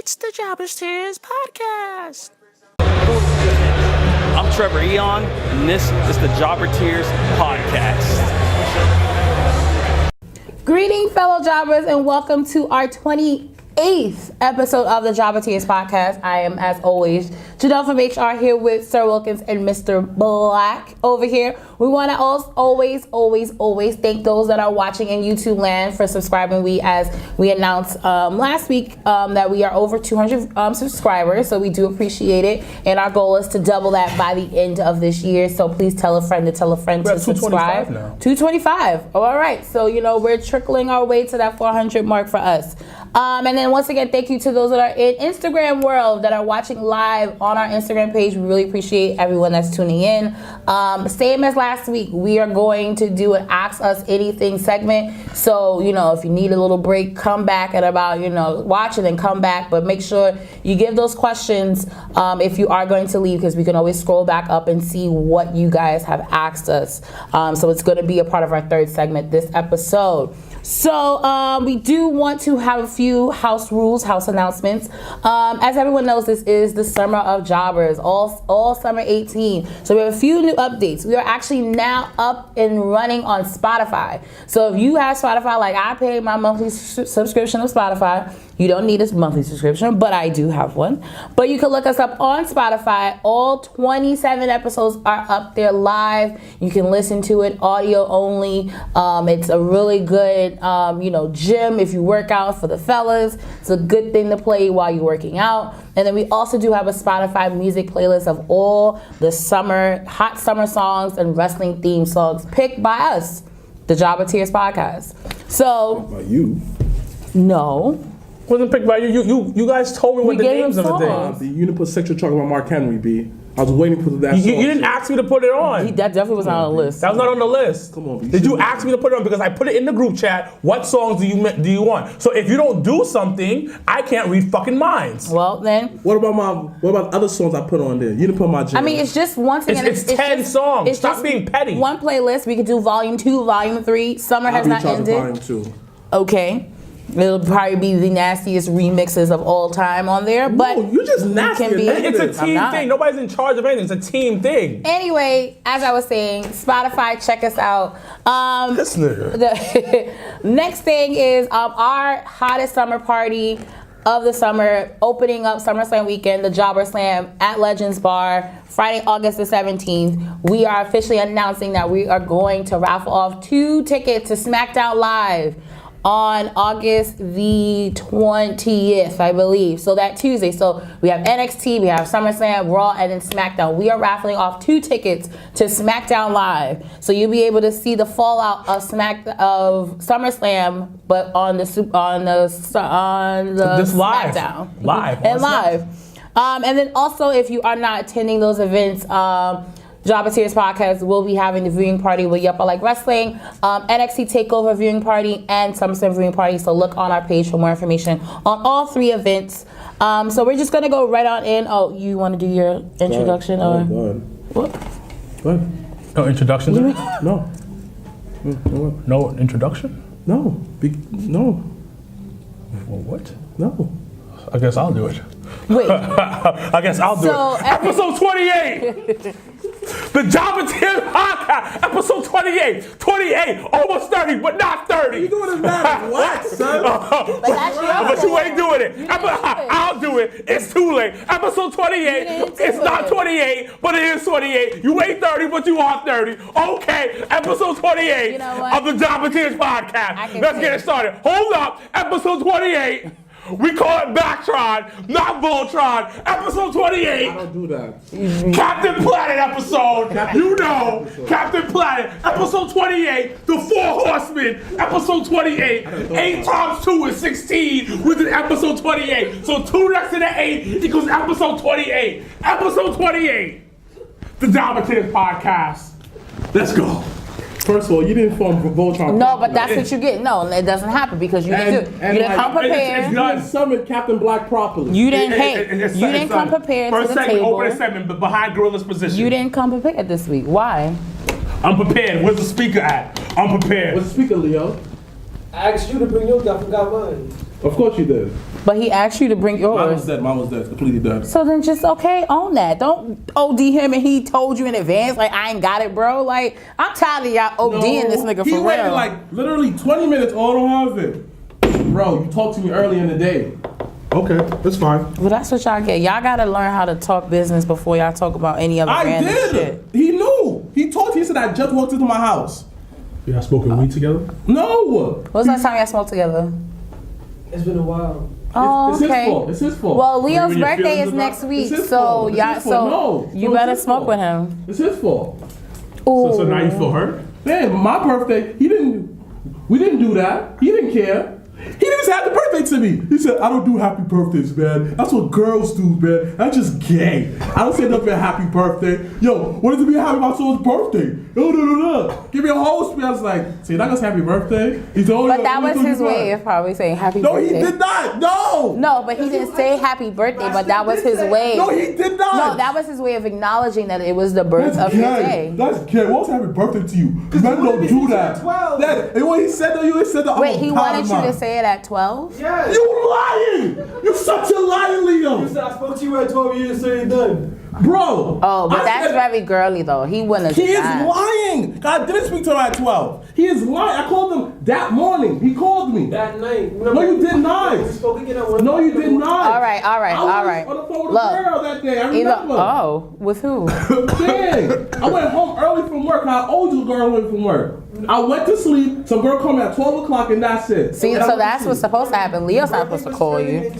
It's the Jobbers Tears Podcast. I'm Trevor Eon, and this is the Jobber Tears Podcast. Greetings, fellow jobbers, and welcome to our 28th episode of the Jobber Tears Podcast. I am, as always, Janelle from HR here with Sir Wilkins and Mr. Black over here. We want to always thank those that are watching in YouTube land for subscribing. As we announced last week that we are over 200 subscribers, so we do appreciate it. And our goal is to double that by the end of this year. So please tell a friend to tell a friend to subscribe. Now. 225. All right. So we're trickling our way to that 400 mark for us. And then once again, thank you to those that are in Instagram world that are watching live on our Instagram page. We really appreciate everyone that's tuning in. Same as last week, we are going to do an Ask Us Anything segment. So, if you need a little break, come back at about, watch and then come back. But make sure you give those questions if you are going to leave, because we can always scroll back up and see what you guys have asked us. So it's going to be a part of our third segment this episode. So we do want to have a few house rules, house announcements. As everyone knows, this is the summer of jobbers, all summer 18. So we have a few new updates. We are actually now up and running on Spotify. So if you have Spotify, like I pay my monthly subscription of Spotify, you don't need a monthly subscription, but I do have one. But you can look us up on Spotify. All 27 episodes are up there live. You can listen to it audio only. It's a really good, gym if you work out for the fellas. It's a good thing to play while you're working out. And then we also do have a Spotify music playlist of all the hot summer songs and wrestling theme songs picked by us, the Jobber Tears Podcast. So, by you? No. Wasn't picked by you. You guys told me what the names of the things. You didn't put Sexual Talk about Mark Henry, B. I was waiting for that song. You didn't ask me to put it on. That definitely was not on the list. That was not on the list. Come on, B. Did you ask me to put it on? Because I put it in the group chat. What songs do you want? So if you don't do something, I can't read fucking minds. Well, then. What about other songs I put on there? You didn't put my jam. I mean, it's just once again. It's 10 songs. Stop being petty. One playlist. We could do volume 2, volume 3. Summer has not ended. Volume 2. Okay. It'll probably be the nastiest remixes of all time on there, but no, you just nasty. It's a team thing. Nobody's in charge of anything. It's a team thing. Anyway, as I was saying, Spotify, check us out. This nigga. The next thing is our hottest summer party of the summer, opening up SummerSlam weekend, the Jobber Slam at Legends Bar, Friday, August the 17th. We are officially announcing that we are going to raffle off 2 tickets to SmackDown Live on August the 20th, I believe. So that Tuesday. So we have NXT, we have SummerSlam, Raw, and then SmackDown. We are raffling off 2 tickets to SmackDown Live. So you'll be able to see the fallout of SummerSlam, but on the SmackDown. Live. And then also, if you are not attending those events, Jobber Tears Podcast will be having the viewing party with Yup I Like Wrestling, NXT TakeOver viewing party, and SummerSlam viewing party. So look on our page for more information on all 3 events. So we're just going to go right on in. Oh, you want to do your introduction? Go ahead. What? Go ahead. No introduction? No. No introduction? No. No. Well, what? No. I guess I'll do it. Wait. I guess I'll do it. Episode 28! The Jobber Tears Podcast, episode 28. 28, almost 30, but not 30. You doing this matter? What, son? But you ain't doing it. I'll do it. It's too late. Episode 28. It's not 28, but it is 28. You ain't 30, but you are 30. Okay, episode 28 of the Jobber Tears Podcast. Let's get it started. Hold up, episode 28. We call it Backtron, not Voltron. Episode 28. I don't do that. Captain Planet episode. Captain Planet. Episode 28. The 4 Horsemen. Episode 28. 8 times 2 is 16 within episode 28. So 2 next to the 8 equals episode 28. Episode 28. The Jobber Tears Podcast. Let's go. First of all, you didn't form Voltron. No, but that's what you get. No, it doesn't happen because you didn't come prepared. You didn't summon Captain Black properly. You didn't come prepared to the table. Open segment, but behind Gorilla's position. You didn't come prepared this week. Why? I'm prepared. Where's the speaker at? I'm prepared. Where's the speaker, Leo? I asked you to bring your stuff and got mine. Of course you did. But he asked you to bring Mine was yours. dead. Mine was dead. Completely dead. So then just own that. Don't OD him and he told you in advance like I ain't got it, bro. Like I'm tired of y'all ODing this nigga He for waited real. like literally 20 minutes. Oh, I don't have it. Bro, you talked to me early in the day. Okay, that's fine. Well, that's what y'all get. Y'all gotta learn how to talk business before y'all talk about any other I random did. shit. He knew. He said I just walked into my house. Y'all smoking weed together? No. What's the last time y'all smoked together? It's been a while. Oh, It's okay. his fault. It's his fault. Well, Leo's When your birthday feelings is are next not- week, It's his so fault. It's y'all, his fault. No. you No, better it's his smoke fault. with him. It's his fault. Ooh. So now you feel hurt? Man, my birthday, we didn't do that. He didn't care. He didn't say happy birthday to me. He said, I don't do happy birthdays, man. That's what girls do, man. That's just gay. I don't say nothing happy birthday. Yo, what does it mean happy about someone's birthday? No. Give me a whole speech. I was like, see, that was happy birthday? He told But that was his way of probably saying happy No, birthday. he did not. No. No, but he didn't say happy birthday, but that was his way. No, he did not. No, that was his way of acknowledging that it was the birth of his day. That's gay. What was happy birthday to you? Men don't do that. And what he said to you, he said that Wait, he wanted you to say it at 12? Yes. You lying! You such a liar, Leo! You said I spoke to you at 12 years, so you're done. Bro! Oh, but I that's said- very girly though. He wouldn't have He is done that. lying! God didn't speak to him at 12. He is lying. I called him that morning. He called me. That night. No, you did not. We spoke again at 1 No, you did not. All right. I was on the phone with a girl that day. I remember. Oh, with who? Dang. I went home early from work. I owed you a girl away from work. I went to sleep. Some girl called me at 12 o'clock and that's it. See, And I so went to that's what's sleep. supposed to happen. Leo's not supposed to call you.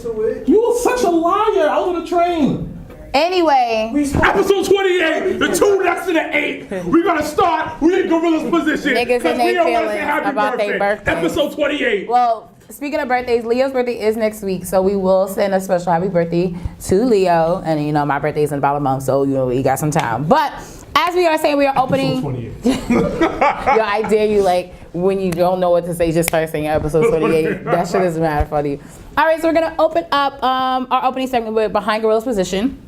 You were such a liar. I was on the train. Anyway, Episode 28, the 2 next to the 8. We're gonna start. We in Gorilla's position. Niggas Because in we their don't want to say feelings happy about their birthday. Episode 28. well, speaking of birthdays, Leo's birthday is next week, so we will send a special happy birthday to Leo. And you know, my birthday is in about a month, so you know we got some time. But as we are saying, we are opening. Episode 28. Yo, I dare you, like, when you don't know what to say, just start saying episode 28. That shit is mad funny. All right, so we're gonna open up our opening segment with Behind Gorilla's Position.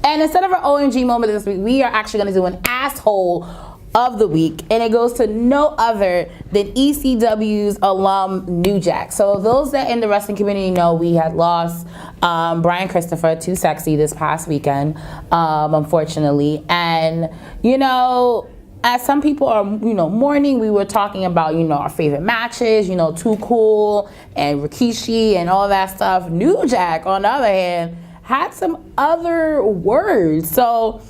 And instead of our OMG moment this week, we are actually gonna do an asshole of the week, and it goes to no other than ECW's alum New Jack. So those that in the wrestling community know we had lost Brian Christopher to Sexy this past weekend, unfortunately. And you know, as some people are, you know, mourning, we were talking about, you know, our favorite matches, you know, Too Cool and Rikishi and all that stuff. New Jack, on the other hand, had some other words. So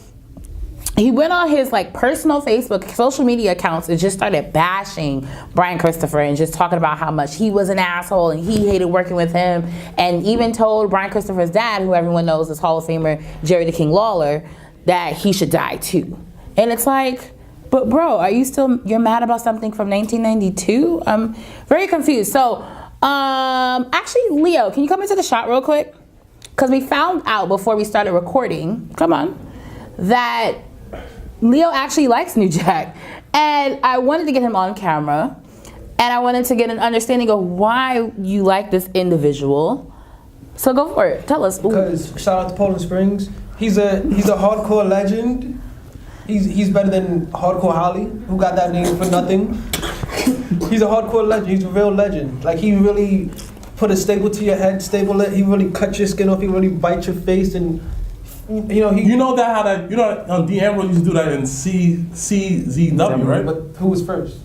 he went on his like personal Facebook, social media accounts and just started bashing Brian Christopher and just talking about how much he was an asshole and he hated working with him, and even told Brian Christopher's dad, who everyone knows is Hall of Famer Jerry the King Lawler, that he should die too. And it's like, but bro, are you still, you're mad about something from 1992? I'm very confused. So actually, Leo, can you come into the shot real quick? Because we found out before we started recording, come on, that Leo actually likes New Jack. And I wanted to get him on camera, and I wanted to get an understanding of why you like this individual. So go for it. Tell us. Because shout out to Poland Springs. He's a hardcore legend. He's better than Hardcore Holly, who got that name for nothing. He's a hardcore legend. He's a real legend. Like, he really put a staple to your head, staple it. He really cut your skin off. He really bite your face, and you know You know that how that, you know, Dean Ambrose used to do that in CZW, right? But who was first?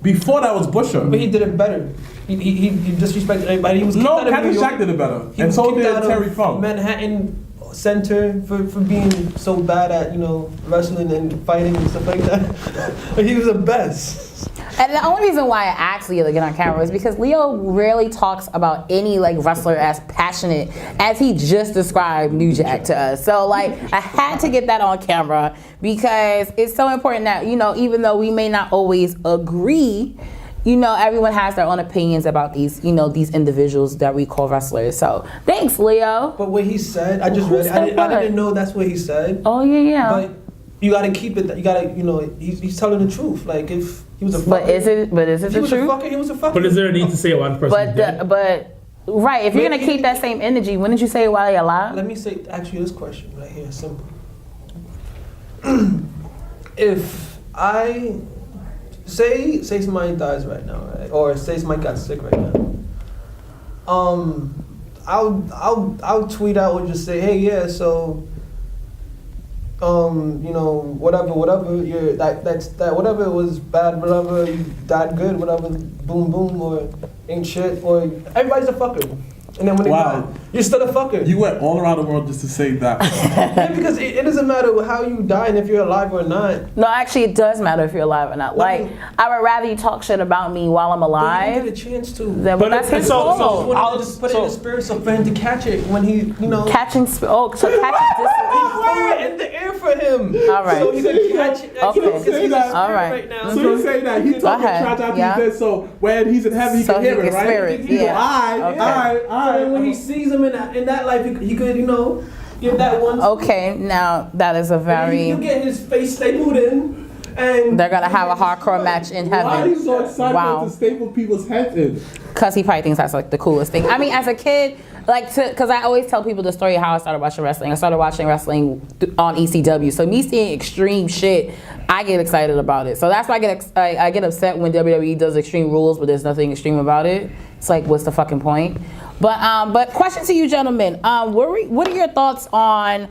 Before that was Busher. But he did it better. He disrespected everybody. He was No, kicked out of Captain New York. Jack did it better. He And was so kicked did out of Terry Funk. Manhattan Center for being so bad at, you know, wrestling and fighting and stuff like that. But he was the best. And the only reason why I asked Leo to get on camera is because Leo rarely talks about any like wrestler as passionate as he just described New Jack to us. So like, I had to get that on camera because it's so important that, you know, even though we may not always agree, you know, everyone has their own opinions about these, you know, these individuals that we call wrestlers. So thanks, Leo. But what he said, I just read it. I didn't know that's what he said. Oh yeah. But you gotta keep it. You gotta, you know, he's telling the truth. Like, if he was a fucker, But is it if he the was truth? a fucker, he was a fucker. But is there a need to say why the person is dead? But right, if you're gonna keep that same energy, wouldn't you say it while you're alive? Let me ask you this question right here, simple. If I say somebody dies right now, right? Or say somebody got sick right now, I'll tweet out or just say, hey, yeah, so, you know, whatever, you're that whatever was bad, whatever you died good, whatever, boom, boom, or ain't shit, or everybody's a fucker. And then when they die, you're still a fucker. You went all around the world just to say that. Yeah, because it doesn't matter how you die and if you're alive or not. No, actually, it does matter if you're alive or not. Like, I would rather you talk shit about me while I'm alive. But you didn't get a chance to. Then that's his fault. I'll just put it in the spirit so for him to catch it when he, you know. Catching, so catching We're in the air for him. All right. So he's gonna catch it. Okay. Because he's in All right. right now. So you say that he talking trash after he said so when he's in heaven he So can hear he it, can right? spirit, He go, yeah. all right. And when he sees him in that life, he could, you know, give that one. Okay, now that is a very. You get his face stapled in, and They're gonna have a hardcore match in heaven. Why are you so excited Wow. to staple people's heads in? Cause he probably thinks that's like the coolest thing. I mean, as a kid, cause I always tell people the story of how I started watching wrestling. I started watching wrestling on ECW. So me seeing extreme shit, I get excited about it. So that's why I get upset when WWE does Extreme Rules, but there's nothing extreme about it. It's like, what's the fucking point? But question to you, gentlemen. What are your thoughts on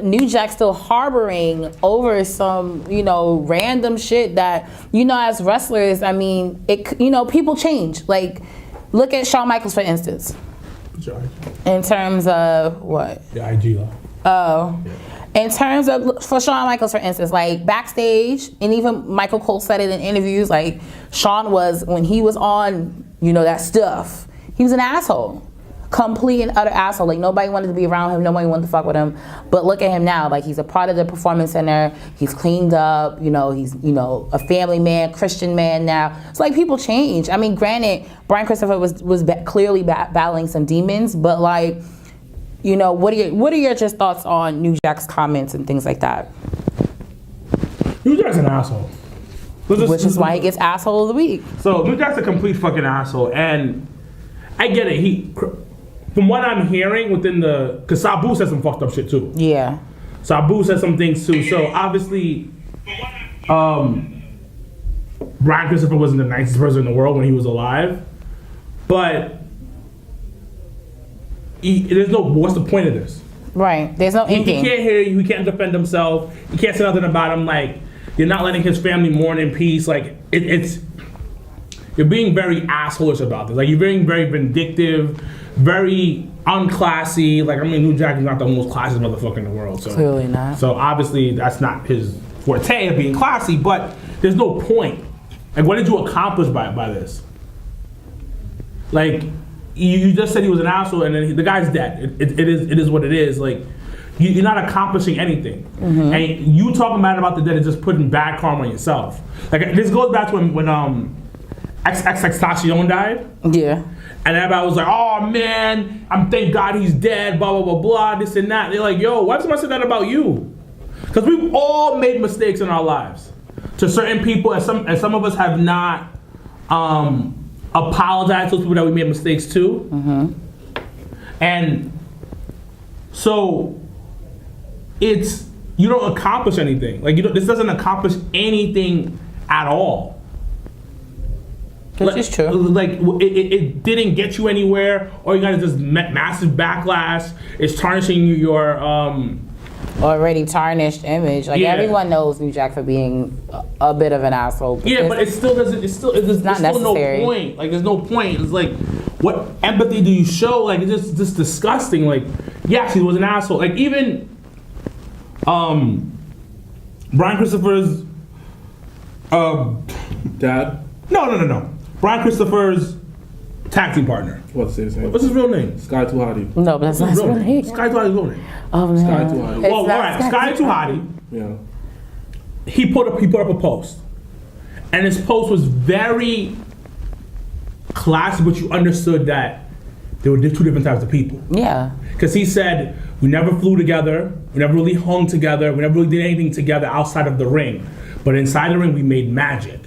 New Jack still harboring over some, you know, random shit that, you know, as wrestlers, I mean, people change. Like, look at Shawn Michaels, for instance. In terms of what? The IG law. Oh. In terms of, for Shawn Michaels, for instance, like backstage, and even Michael Cole said it in interviews, like Shawn was, when he was on, you know, that stuff, he was an asshole. Complete and utter asshole. Like, nobody wanted to be around him, nobody wanted to fuck with him. But look at him now. Like, he's a part of the Performance Center. He's cleaned up, you know, he's, you know, a family man, Christian man now. It's like, people change. I mean, granted, Brian Christopher was clearly battling some demons, but like, you know, what are your just thoughts on New Jack's comments and things like that? New Jack's an asshole. Which is why he gets asshole of the week. So New Jack's a complete fucking asshole, and I get it. From what I'm hearing within because Sabu said some fucked up shit too. Yeah. Sabu said some things too. So obviously, Brian Christopher wasn't the nicest person in the world when he was alive, but there's no. What's the point of this? Right. There's no ending. He can't hear you. He can't defend himself. You can't say nothing about him. Like, you're not letting his family mourn in peace. Like, it's you're being very assholeish about this. Like, you're being very vindictive, very unclassy. Like, I mean, New Jack is not the most classiest motherfucker in the world. So clearly not. So obviously that's not his forte of being classy. But there's no point. Like, what did you accomplish by this? Like, you just said he was an asshole, and then the guy's dead. It is what it is. Like, you're not accomplishing anything, and you talking about the dead is just putting bad karma on yourself. Like, this goes back to when XXXTentacion died. Yeah. And everybody was like, "Oh man, thank God he's dead." Blah blah blah blah. This and that. They're like, "Yo, why somebody said that about you?" Because we've all made mistakes in our lives to certain people, and some of us have not apologized to those people that we made mistakes to. And so you don't accomplish anything. Like, this doesn't accomplish anything at all. Which is true. Like, it didn't get you anywhere. All you got is this massive backlash. It's tarnishing your already tarnished image. Like, everyone knows New Jack for being a bit of an asshole. Yeah, but it still doesn't. It's still necessary. No point. Like, there's no point. It's like, what empathy do you show? Like, it's just disgusting. Like, yes, he was an asshole. Like, even Brian Christopher's Dad? No. Brian Christopher's tag team partner. What's his name? What's his real name? Sky Too Hottie. No, but that's not his real name. Sky Too Hottie's real name. Oh man. Sky Too Hottie. Well, all right. Sky Too Hottie. Yeah. He put up a post, and his post was very classy, but you understood that there were two different types of people. Yeah. Because he said, we never flew together, we never really hung together, we never really did anything together outside of the ring. But inside the ring, we made magic.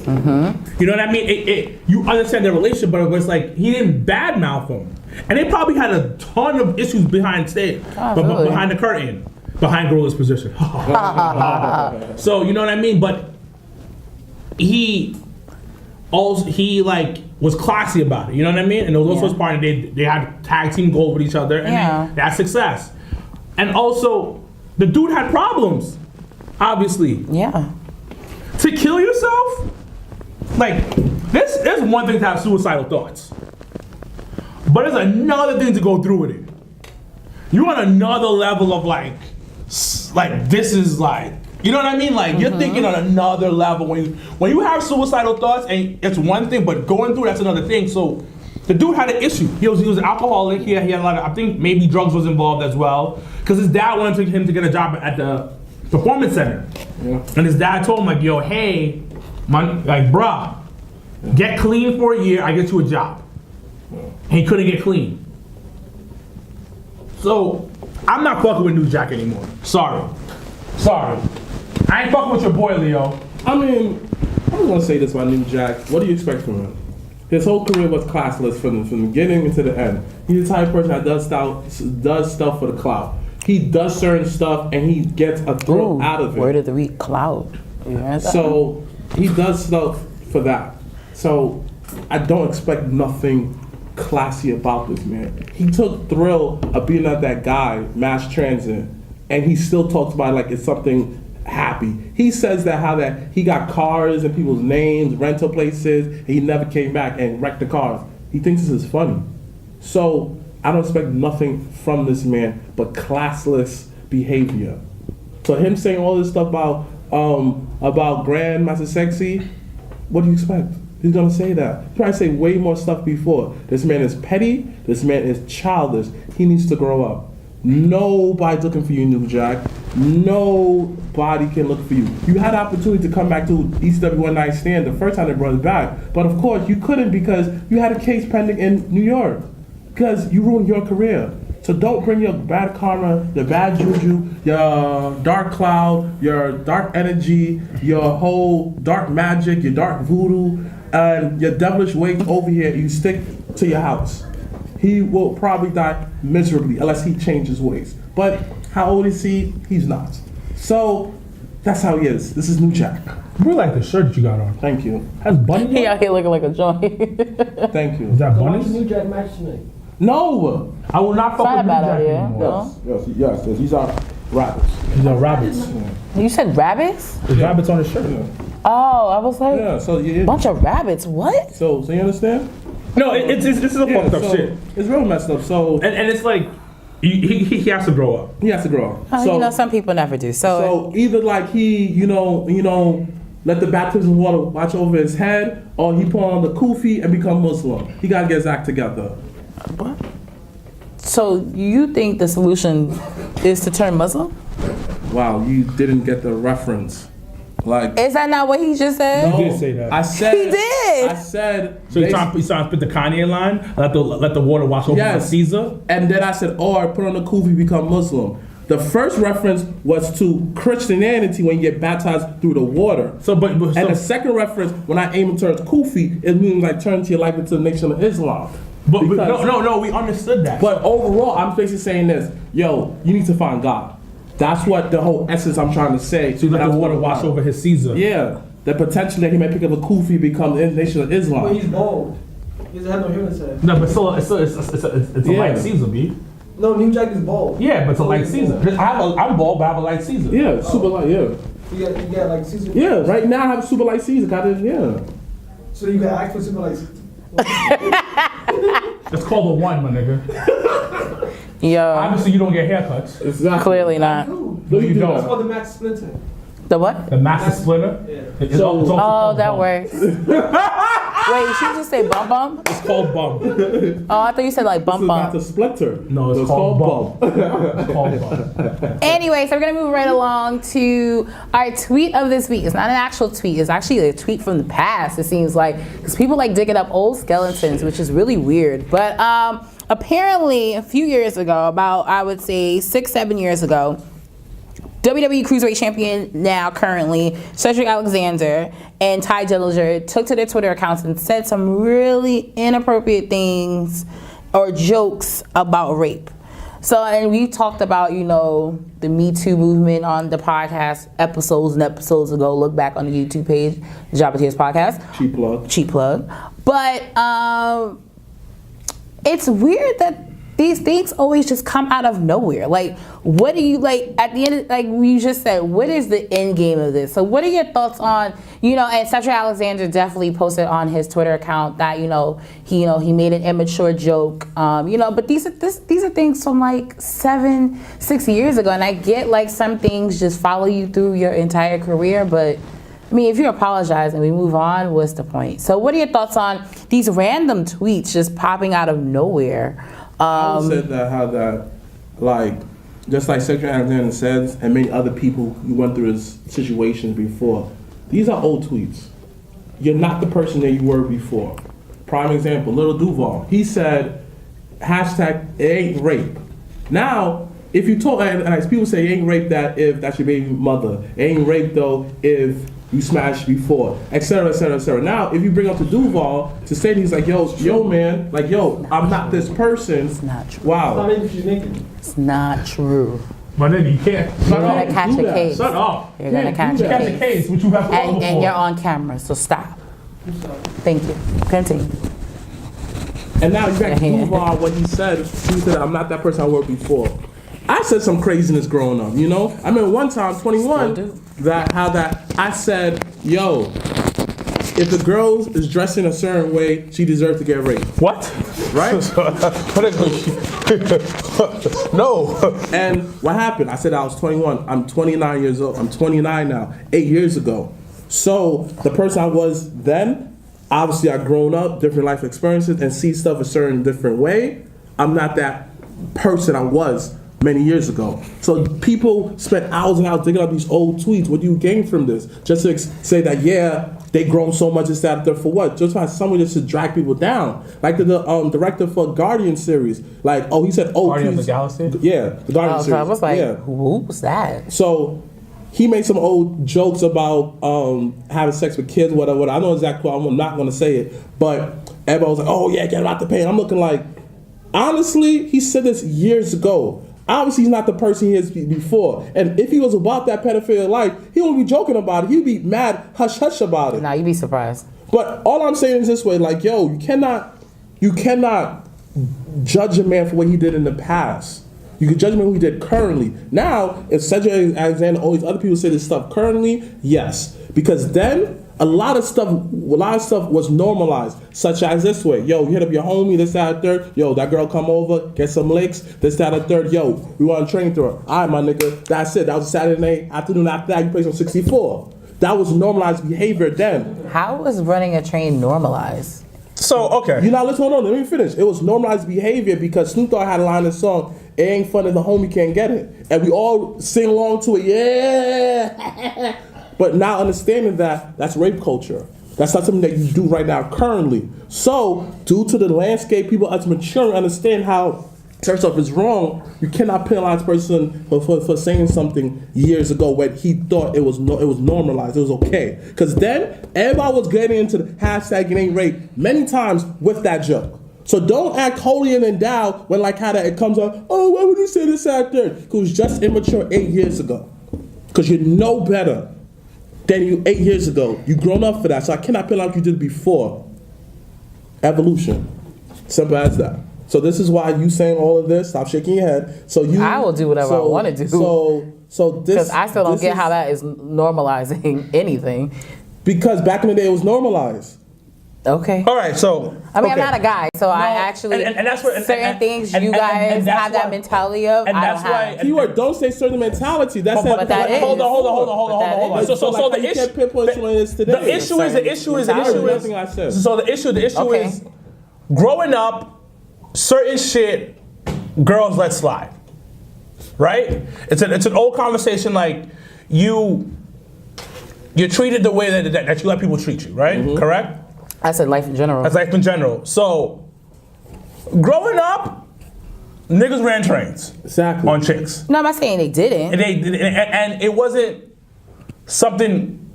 You know what I mean? You understand their relationship, but it was like, he didn't badmouth him. And they probably had a ton of issues behind stage, but behind the curtain, behind Gorilla's position. So, you know what I mean? But he was classy about it. You know what I mean? And it was also his partner. They had tag team goals with each other, and they had success. And also, the dude had problems. Obviously. Yeah. To kill yourself, like there's one thing to have suicidal thoughts, but there's another thing to go through with it. You on another level of like this is like, you know what I mean? Like you're thinking on another level when you have suicidal thoughts, and it's one thing, but going through that's another thing. So the dude had an issue. He was an alcoholic. He had a lot of, I think maybe drugs was involved as well, because his dad wanted him to get a job at the performance center. Yeah. And his dad told him like, yo, hey, bruh, get clean for a year, I get you a job. And he couldn't get clean. So, I'm not fucking with New Jack anymore. Sorry. I ain't fucking with your boy, Leo. I mean, I'm just gonna say this about New Jack. What do you expect from him? His whole career was classless from the beginning to the end. He's the type of person that does stuff for the clout. He does certain stuff and he gets a thrill out of it. Word of the week, Clout. So he does stuff for that. So I don't expect nothing classy about this man. He took thrill of being at that guy, mass transit, and he still talks about it like it's something happy. He says that how that he got cars and people's names, rental places, and he never came back and wrecked the cars. He thinks this is funny. So I don't expect nothing from this man but classless behavior. So him saying all this stuff about Grandmaster Sexy, what do you expect? He's gonna say that. He's probably say way more stuff before. This man is petty, this man is childish. He needs to grow up. Nobody's looking for you, New Jack. Nobody can look for you. You had the opportunity to come back to ECW One Night Stand the first time they brought it back. But of course you couldn't because you had a case pending in New York. Because you ruined your career. So don't bring your bad karma, your bad juju, your dark cloud, your dark energy, your whole dark magic, your dark voodoo, and your devilish ways over here. You stick to your house. He will probably die miserably unless he changes ways. But how old is he? He's not. So that's how he is. This is New Jack. I really like the shirt that you got on. Thank you. Has Bunny? He out here looking like a joint. Thank you. Is that Bunny? New Jack match tonight. No. I will not fuck with New Jack anymore. Yes. These are rabbits. These are rabbits. You said rabbits? There's rabbits on his shirt. Yeah. Oh, I was like, bunch of rabbits. What? So you understand? No, this is a fucked up shit. It's real messed up. So and it's like he has to grow up. He has to grow up. Oh, So some people never do. So either like he, let the baptism of water watch over his head, or he put on the kufi and become Muslim. He gotta get his act together. What? So you think the solution is to turn Muslim? Wow, you didn't get the reference. Like, is that not what he just said? No, He did say that. I said He did. I said. So he's trying to put the Kanye line, let the water wash over my Caesar. And then I said, or put on the kufi, become Muslim. The first reference was to Christianity when you get baptized through the water. And the second reference, when I aim to turn kufi, it means like turn to your life into the nation of Islam. But no, we understood that. But overall, I'm basically saying this: yo, you need to find God. That's what the whole essence I'm trying to say. So let the water wash over his Caesar. Yeah, the potential that he may pick up a kufi, become the nation of Islam. But he's bald. He doesn't have no hair on his head. No, but still, it's a light Caesar, B. No, New Jack is bald. Yeah, but it's a light Caesar. I'm bald, but I have a light Caesar. Yeah, super light. Yeah. You got like Caesar. Yeah, right now I have a super light Caesar. Yeah. So you can act for super light. It's called a one, my nigga. Yo. Obviously, you don't get haircuts. Exactly. Clearly not. No, you don't. It's called the Max Splinter. The what? The master splitter. Yeah. It's also called that bum. works. Wait, she just say bum bum? It's called bum. Oh, I thought you said like bum It's about bum. the splitter. No, it's called bum. It's called bum. Anyway, so we're gonna move right along to our tweet of this week. It's not an actual tweet. It's actually a tweet from the past. It seems like because people like digging up old skeletons, which is really weird. But apparently, a few years ago, about I would say 6-7 years ago, WWE Cruiserweight Champion now currently Cedric Alexander and Ty Dillinger took to their Twitter accounts and said some really inappropriate things or jokes about rape. So, and we talked about, the Me Too movement on the podcast episodes and episodes ago. Look back on the YouTube page, the Jabba Tears podcast. Cheap plug. But it's weird that these things always just come out of nowhere. Like, what do you, like, at the end, like you just said, what is the end game of this? So what are your thoughts on, and Cedric Alexander definitely posted on his Twitter account that, he made an immature joke, but these are things from like 6 years ago. And I get like some things just follow you through your entire career, but I mean, if you apologize and we move on, what's the point? So what are your thoughts on these random tweets just popping out of nowhere? I said that just like Cedric Alexander says, and many other people who went through his situations before, these are old tweets. You're not the person that you were before. Prime example, Lil Duval. He said, hashtag, it ain't rape. Now, if you talk, and people say, it ain't rape that if that's your baby mother. It ain't rape though if you smashed before, etc., etc., etc. Now, if you bring up to Duval to say he's like, yo, man, like, yo, I'm not this person. It's not true. Wow. It's not true. My nigga, you can't. You're gonna catch a case. Shut up. You're gonna catch a Catch a case, which you have done before. And you're on camera, so stop. Thank you. Continue. And now you back to Duval, what he said, I'm not that person I were before. I said some craziness growing up, I remember one time, 21, I said, yo, if the girl is dressed in a certain way, she deserves to get raped. What? Right? No. And what happened? I said I was 21. I'm 29 years old. I'm 29 now. 8 years ago. So the person I was then, obviously I've grown up, different life experiences, and see stuff a certain different way. I'm not that person I was many years ago. So people spent hours and hours digging up these old tweets. What do you gain from this? Just to say that, yeah, they grown so much, it's that there for what? Just find someone just to drag people down. Like the director for Guardian series. Like, he said, Guardian of the Galaxy? Yeah, the Guardian series. So I was like, yeah. Who was that? So he made some old jokes about having sex with kids, whatever. I know exactly what I'm not going to say it, but everybody was like, oh yeah, get him out the paint. I'm looking like, honestly, he said this years ago. Obviously, he's not the person he is before. And if he was about that pedophilia life, he wouldn't be joking about it. He'd be mad, hush about it. Nah, you'd be surprised. But all I'm saying is this way, like, yo, you cannot judge a man for what he did in the past. You can judge him for what he did currently. Now, if Cedric Alexander, all these other people say this stuff currently, yes. Because then, a lot of stuff was normalized, such as this way. Yo, you hit up your homie, this, that, third. Yo, that girl come over, get some licks, this, that, third. Yo, we want to train through her. All right, my nigga, that's it. That was a Saturday afternoon. After that, you play some 64. That was normalized behavior then. How was running a train normalized? So, okay. You're not listening, hold on, let me finish. It was normalized behavior because Snoop Dogg had a line in the song, it ain't fun if the homie can't get it. And we all sing along to it, yeah. But now understanding that, that's rape culture. That's not something that you do right now currently. So, due to the landscape, people as mature understand how certain stuff is wrong. You cannot penalize a person for saying something years ago when he thought it was normalized, it was okay. Because then, everybody was getting into the hashtag it ain't rape many times with that joke. So don't act holier than thou when like how that it comes up, oh, why would you say this out there? Because it was just immature 8 years ago. Because you know better than you 8 years ago. You grown up for that. So I cannot penalize like you did before. Evolution. Simple as that. So this is why you saying all of this. Stop shaking your head. I will do whatever I want to do. So this, because I still don't get how that is normalizing anything. Because back in the day it was normalized. Okay. All right, so I mean, okay. I'm not a guy, so I actually and that's where certain things you guys have that mentality of. And that's why. Keyword, don't say certain mentality. That's but that is. Hold on. So the issue. Can't pinpoint someone is today. The issue is. Nothing I said. So the issue Okay. is, growing up, certain shit, girls let slide. Right? It's an old conversation. Like you're treated the way that you let people treat you. Right? Mm-hmm. Correct? I said life in general. That's life in general. So, growing up, niggas ran trains. Exactly. On chicks. No, I'm not saying they didn't. And it wasn't something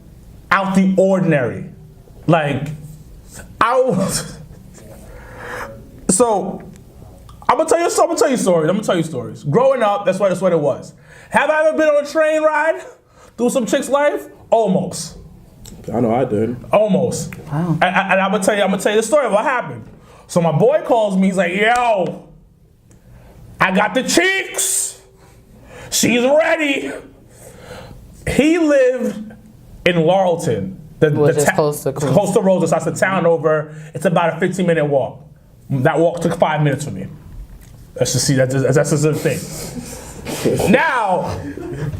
out the ordinary. Like, so I'm gonna tell you stories. Growing up, that's what it was. Have I ever been on a train ride through some chick's life? Almost. I know I did. Almost. Wow. And I'm gonna tell you the story of what happened. So my boy calls me. He's like, "Yo, I got the cheeks. She's ready." He lived in Laurelton. Which is close to Queens. Coastal Road. That's the town over. It's about a 15-minute walk. That walk took 5 minutes for me. Let's just see. That's just the thing. Now,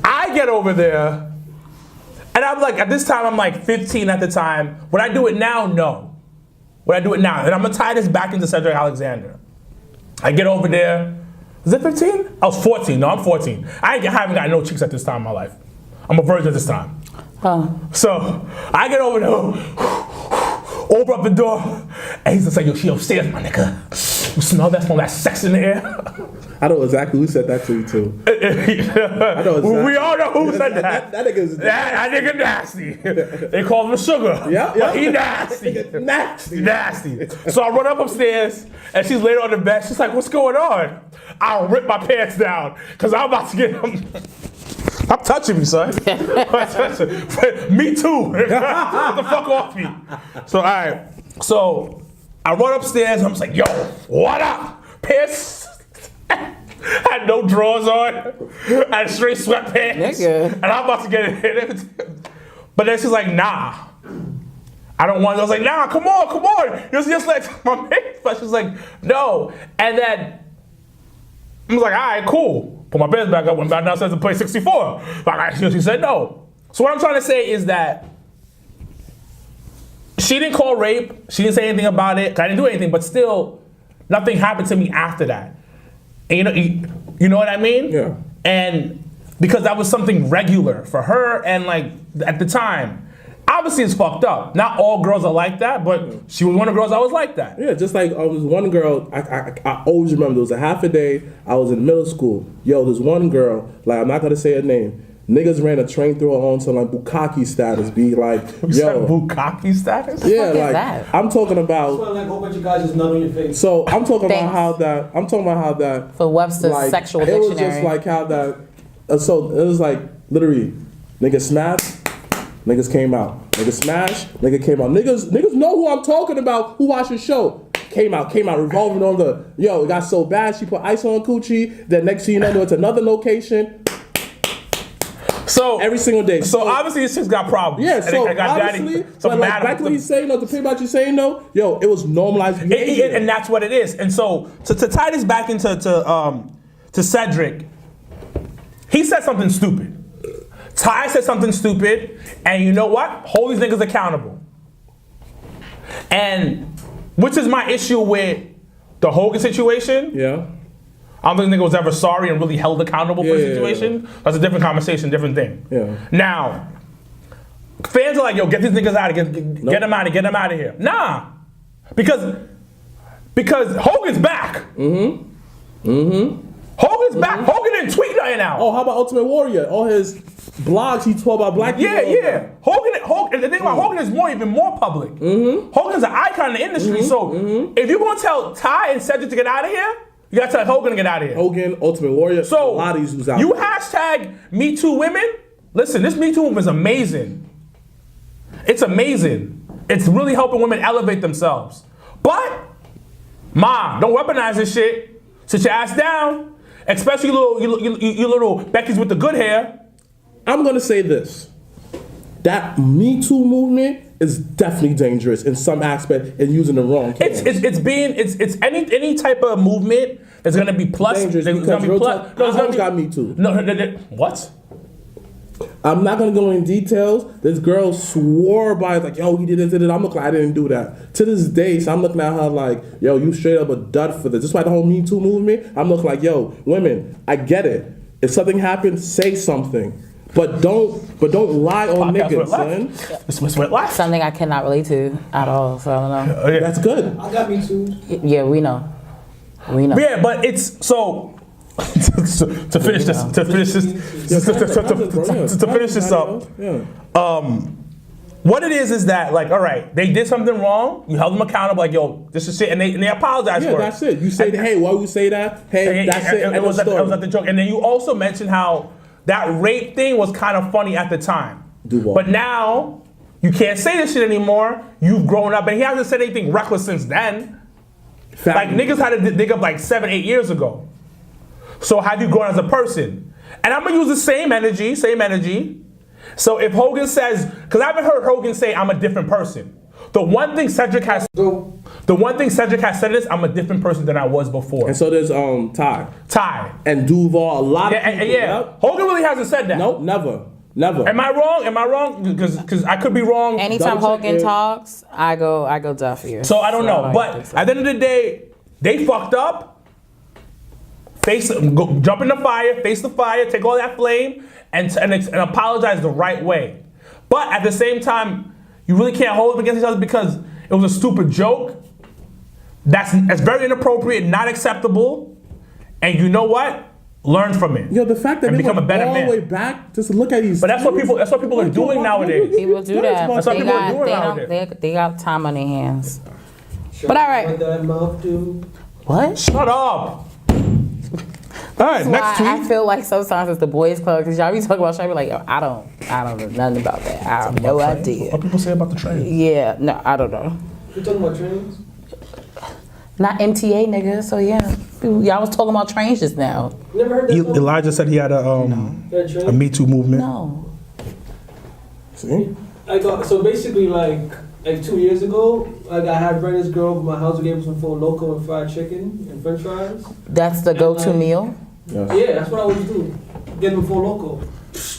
I get over there, and I'm like, at this time, I'm like 15 at the time. Would I do it now? No. Would I do it now? And I'm gonna tie this back into Cedric Alexander. I get over there. Was it 15? I was 14. No, I'm 14. I haven't got no chicks at this time in my life. I'm a virgin at this time. So I get over there, open up the door, and he's just like, "Yo, she upstairs, my nigga. You smell that sex in the air?" I know exactly who said that to you too. I know exactly. We all know who said that. That nigga's that nigga nasty. They call him sugar. Yeah. He nasty. Nasty. So I run up upstairs, and she's laid on the bed. She's like, "What's going on?" I'll rip my pants down, because I'm about to get him. I'm touching me, son. Me too. Get the fuck off me. So, all right. So, I run upstairs. I'm just like, "Yo, what up?" Pants. Had no drawers on. I had straight sweatpants. Nigga. And I'm about to get it. But then she's like, "Nah. I don't want it." I was like, "Nah, come on. Just like my man." But she's like, "No." And then I was like, "All right, cool." Put my pants back up, went back downstairs to play 64. She said no. So what I'm trying to say is that she didn't call rape. She didn't say anything about it. I didn't do anything, but still, nothing happened to me after that. And you know what I mean? Yeah. And because that was something regular for her, and like at the time, obviously it's fucked up. Not all girls are like that, but she was one of the girls that was like that. Yeah, just like there was one girl, I always remember, there was a half a day, I was in middle school. Yo, there's one girl, like I'm not gonna say her name. Niggas ran a train through her on some like bukkake status, be like, You said bukkake status? Yeah, fuck is like that? I'm talking about. Like a whole bunch of guys just nut on your face. So I'm talking Thanks. about how that. For Webster's like, sexual it dictionary. was just like how that. So it was like literally, niggas smashed, niggas came out. Niggas smash, nigga came out. Niggas know who I'm talking about. Who watched the show? Came out, revolving on the. Yo, it got so bad. She put ice on coochie. Then next thing you know, it's another location. So every single day. So obviously this shit's got problems. Yeah. So I got obviously, some but like back when he's saying no, to pay about you saying no, yo, it was normalized behavior. and that's what it is. And so to tie this back into to Cedric, he said something stupid. Ty said something stupid, and you know what? Hold these niggas accountable. And which is my issue with the Hogan situation. Yeah. I don't think the nigga was ever sorry and really held accountable for the situation. Yeah. That's a different conversation, different thing. Yeah. Now, fans are like, "Yo, get these niggas out of here, get them out of here." Nah, because Hogan's back. Hogan's back. Hogan didn't tweet nothing out. Oh, how about Ultimate Warrior? All his blogs he talk about black people. Yeah. Hogan. The thing about Hogan is even more public. Hogan's an icon in the industry. So if you're gonna tell Ty and Cedric to get out of here, you gotta tell Hogan to get out of here. Hogan, Ultimate Warrior. So a lot of these was out. You hashtag Me Too women. Listen, this Me Too movement is amazing. It's amazing. It's really helping women elevate themselves. But Ma, don't weaponize this shit. Sit your ass down. Especially you little Becky's with the good hair. I'm gonna say this. That Me Too movement is definitely dangerous in some aspect and using the wrong terms. It's any type of movement that's gonna be plus. Dangerous because real talk, I almost got Me Too. No, what? I'm not gonna go in details. This girl swore by it, like, yo, he did this, I'm looking like I didn't do that. To this day, so I'm looking at her like, yo, you straight up a dud for this. That's why the whole Me Too movement, I'm looking like, yo, women, I get it. If something happens, say something. But don't lie on niggas, son. This was what left. Something I cannot relate to at all, so I don't know. Yeah. That's good. I got Me Too. Yeah, we know. Yeah, but it's so to finish this up. What it is that, like, all right, they did something wrong. You held them accountable, like, yo, this is shit, and they apologize for it. Yeah, that's it. You say, hey, why would we say that? Hey, that's it. It was like the joke. And then you also mentioned how that rape thing was kind of funny at the time. But now, you can't say this shit anymore. You've grown up, and he hasn't said anything reckless since then. Like, niggas had to dig up like 7-8 years ago. So have you grown as a person? And I'm gonna use the same energy. So if Hogan says, because I haven't heard Hogan say I'm a different person. The one thing Cedric has said is I'm a different person than I was before. And so there's Ty. And Duval, a lot of people. Yeah. Yep. Hogan really hasn't said that. Nope, never. Am I wrong? Because I could be wrong. Anytime Hogan talks, I go Duffy. So I don't know. But at the end of the day, they fucked up. Jump in the fire, face the fire, take all that flame, and apologize the right way. But at the same time, you really can't hold them against each other because it was a stupid joke. That's very inappropriate, not acceptable. And you know what? Learn from it. Yo, the fact that they become a better man. All the way back, just look at these. But that's what people are doing nowadays. People do that. That's what people are doing nowadays. They got time on their hands. But all right. What that mouth do? What? Shut up. All right, next tweet. I feel like sometimes it's the boys' club because y'all be talking about Shane, be like, yo, I don't know nothing about that. I have no idea. What people say about the trains? Yeah, no, I don't know. You talking about trains? Not MTA, nigga. So yeah, y'all was talking about trains just now. Never heard that song? Elijah said he had a Me Too movement. No. See? So basically like 2 years ago, like I had Brenda's girl over my house who gave us some full loco and fried chicken and french fries. That's the go-to meal? Yeah, that's what I always do. Get them full loco.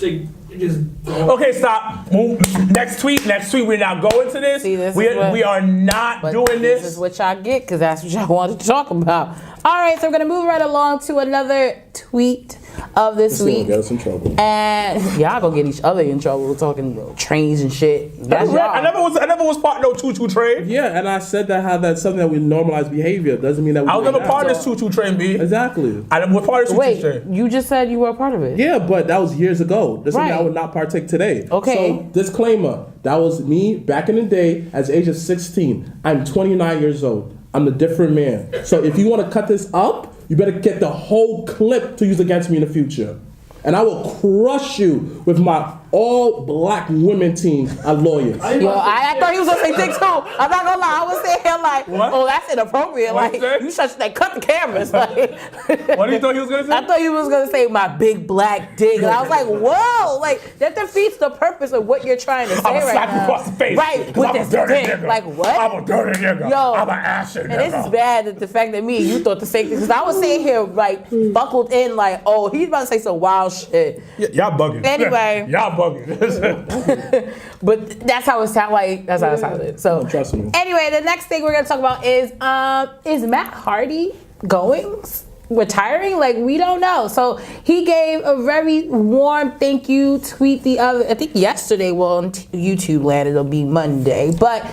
They just go. Okay, stop. Move. Next tweet. We're not going to this. See, we are not doing this. This is what y'all get because that's what y'all wanted to talk about. All right, so we're going to move right along to another tweet of this week. Get us in trouble. And y'all gonna get each other in trouble talking about trains and shit. That's y'all. I never was part of no choo-choo train. Yeah, and I said that how that's something that we normalize behavior. Doesn't mean that we I was never part of this choo-choo train, B. Exactly. I was part of this choo-choo train. You just said you were a part of it. Yeah, but that was years ago. That's something Right. I would not partake today. Okay. So, disclaimer. That was me back in the day at the age of 16. I'm 29 years old. I'm a different man. So if you want to cut this up, you better get the whole clip to use against me in the future. And I will crush you with my all-black women team at Lawyers. Yo, I thought he was gonna say dick too. I'm not gonna lie. I was sitting here like, What? oh, that's inappropriate. What Like, you say? they cut the cameras. Like, What do you thought he was gonna say? I thought he was gonna say my big black dick. And I was like, whoa, like that defeats the purpose of what you're trying to say I'm right slap you now. across the face. Right, 'Cause with I'm a this dirty dick. nigga. Like what? I'm a dirty nigga. Yo, I'm an ashy nigga. and this is bad that the fact that me and you thought the same thing. Because I was sitting here like buckled in, like, oh, he's about to say some wild shit. Y'all bugging. Anyway. Y'all bugging. But that's how it sounded. Like that's how it sounded. So Trust me. anyway, the next thing we're gonna talk about is Matt Hardy retiring? Like, we don't know. So he gave a very warm thank you tweet I think yesterday. Well, on YouTube land it'll be Monday, but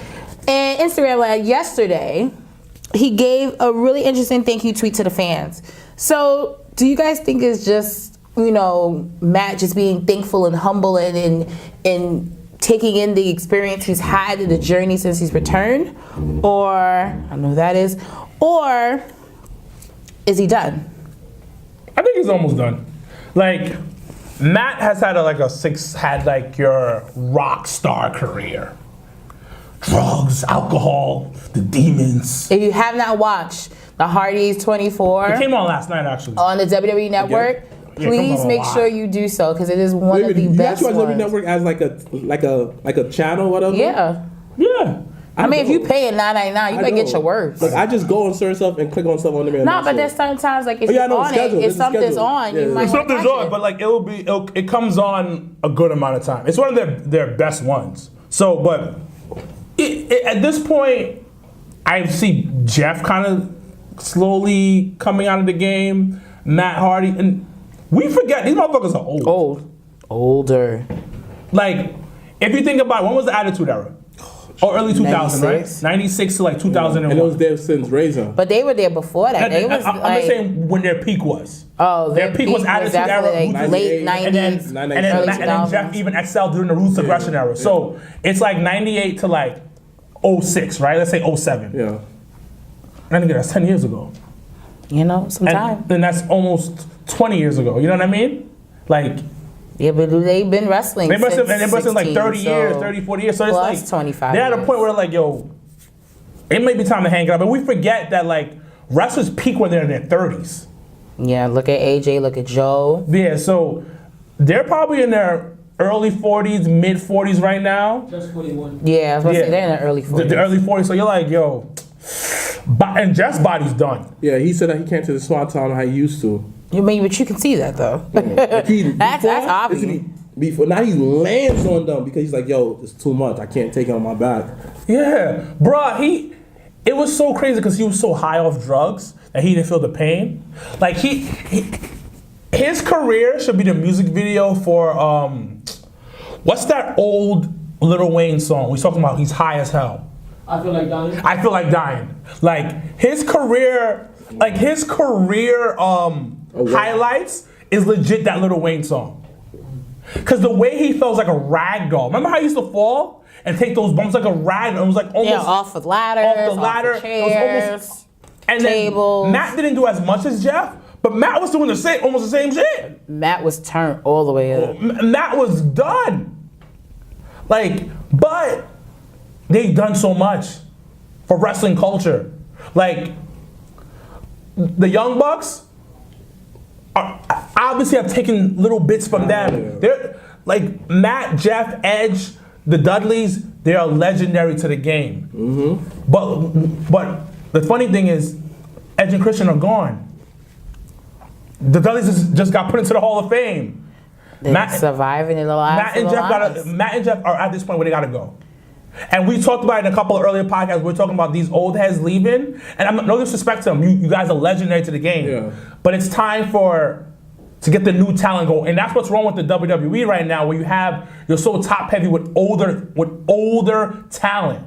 in Instagram land yesterday, he gave a really interesting thank you tweet to the fans. So do you guys think it's just, you know, Matt just being thankful and humble and taking in the experience he's had in the journey since he's returned? Or, I don't know who that is. Or is he done? I think he's almost done. Like, Matt has had had your rock star career. Drugs, alcohol, the demons. If you have not watched The Hardys 24 It came on last night, actually. on the WWE Network, Yeah, please come on, make live. sure you do so because it is one of the you best watch ones. WWE Network as like a channel, whatever. Yeah. Yeah. I mean, if you pay it $9.99, you better get your words. Like, I just go on certain stuff and click on stuff on the No, but there's sometimes like if yeah, I you're know, on schedule. it, if There's a something's schedule. on, Yeah, you yeah. might If want to something's watch on, it. but like it comes on a good amount of time. It's one of their best ones. So, but at this point, I see Jeff kind of slowly coming out of the game. Matt Hardy, and we forget these motherfuckers are old. Older. Like, if you think about it, when was the Attitude Era? or early 2000, 96. right? 96 to like 2001. And it was there since Razor. But they were there before that. They was I'm like, just saying when their peak was. oh, Their peak was Attitude Era, definitely Roots like late 98, and then, 90s, and early then, and then Jeff 2000s. even excelled during the Roots Aggression era. So it's like 98 to like 06, right? Let's say 07. Yeah. And again, that's 10 years ago. You know, some time. And then that's almost 20 years ago. You know what I mean? Like, Yeah, but they've been wrestling they've been since wrestling like 30 16, years, so 30, 40 years. So it's plus like 25 they're at a years. point where like, yo, it may be time to hang it up. But we forget that like wrestlers peak when they're in their 30s. Yeah, look at AJ, look at Joe. Yeah, so they're probably in their early 40s, mid 40s right now. Just 41. Yeah, I was going to Yeah. say they're in their early 40s. The early 40s. So you're like, yo, and Jeff's body's done. Yeah, he said that he can't to the SWAT town how he used to. You mean, but you can see that though. Like That's obvious. Before now he lands on them because he's like, yo, it's too much. I can't take it on my back. Yeah, bruh, it was so crazy because he was so high off drugs that he didn't feel the pain. Like his career should be the music video for what's that old Lil Wayne song? We talking about he's high as hell. I feel like dying. I feel like dying. Like his career highlights is legit that Lil Wayne song. Cause the way he felt was like a rag doll. Remember how he used to fall and take those bumps like a rag? It was like almost off of ladders, off the ladder. off of chairs, and tables. then Matt didn't do as much as Jeff, but Matt was doing almost the same shit. Matt was turned all the way up. Matt was done. Like, but they've done so much for wrestling culture. Like, the Young Bucks obviously have taken little bits from them. They're like Matt, Jeff, Edge, the Dudleys. They are legendary to the game. But the funny thing is, Edge and Christian are gone. The Dudleys just got put into the Hall of Fame. They're surviving in the lives. Matt and Jeff are at this point where they gotta go. And we talked about it in a couple of earlier podcasts. We're talking about these old heads leaving, and I'm no disrespect to them. You guys are legendary to the game. Yeah. But it's time to get the new talent going, and that's what's wrong with the WWE right now, where you're so top heavy with older talent.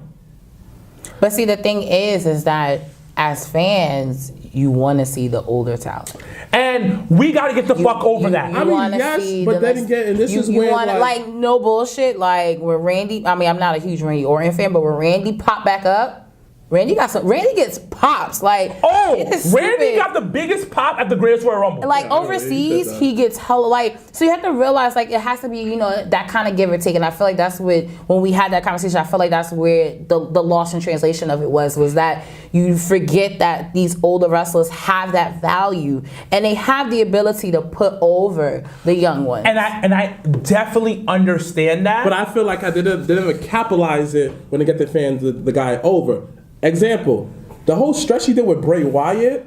But see, the thing is that as fans, you want to see the older talent. And we got to get the fuck over that. I mean, yes, but then again, and this is where like no bullshit. Like when Randy, I mean, I'm not a huge Randy Orton fan, but when Randy popped back up, Randy gets pops. Like, Randy got the biggest pop at the Greatest Royal Rumble. Like overseas, he gets hella like. So you have to realize like it has to be that kind of give or take. And I feel like that's what when we had that conversation, I feel like that's where the lost in translation of it was that you forget that these older wrestlers have that value and they have the ability to put over the young ones. And I definitely understand that. But I feel like they didn't capitalize it when they get the fans the guy over. Example, the whole stretch he did with Bray Wyatt,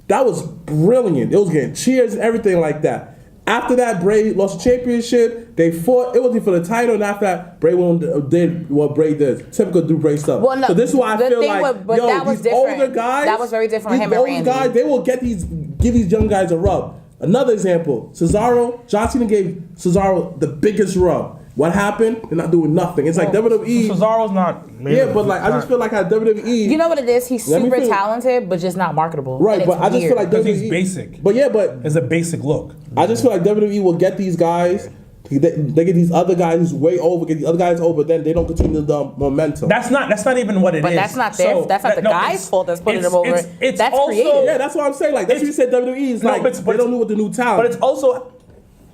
that was brilliant. It was getting cheers and everything like that. After that, Bray lost the championship. They fought. It wasn't for the title. And after that, Bray did what Bray did. Typical do Bray stuff. Well, no, so this is why I feel like, that was these different. older guys. That was very different with him and Randy. Guys, they will give these young guys a rub. Another example, Cesaro. John Cena gave Cesaro the biggest rub. What happened? They're not doing nothing. It's like WWE. Cesaro's not. Yeah, but like I just feel like at WWE. You know what it is? He's super talented, but just not marketable. Right, but I just feel like WWE. Because he's basic. But it's a basic look. I just feel like WWE will get these guys. They get these other guys who's way over, get these other guys over, then they don't continue the momentum. That's not even what it is. But that's not the guy's fault that's putting them over. That's also creative. Yeah, that's what I'm saying. Like that's what you said. WWE is like they don't know what the new talent. But it's also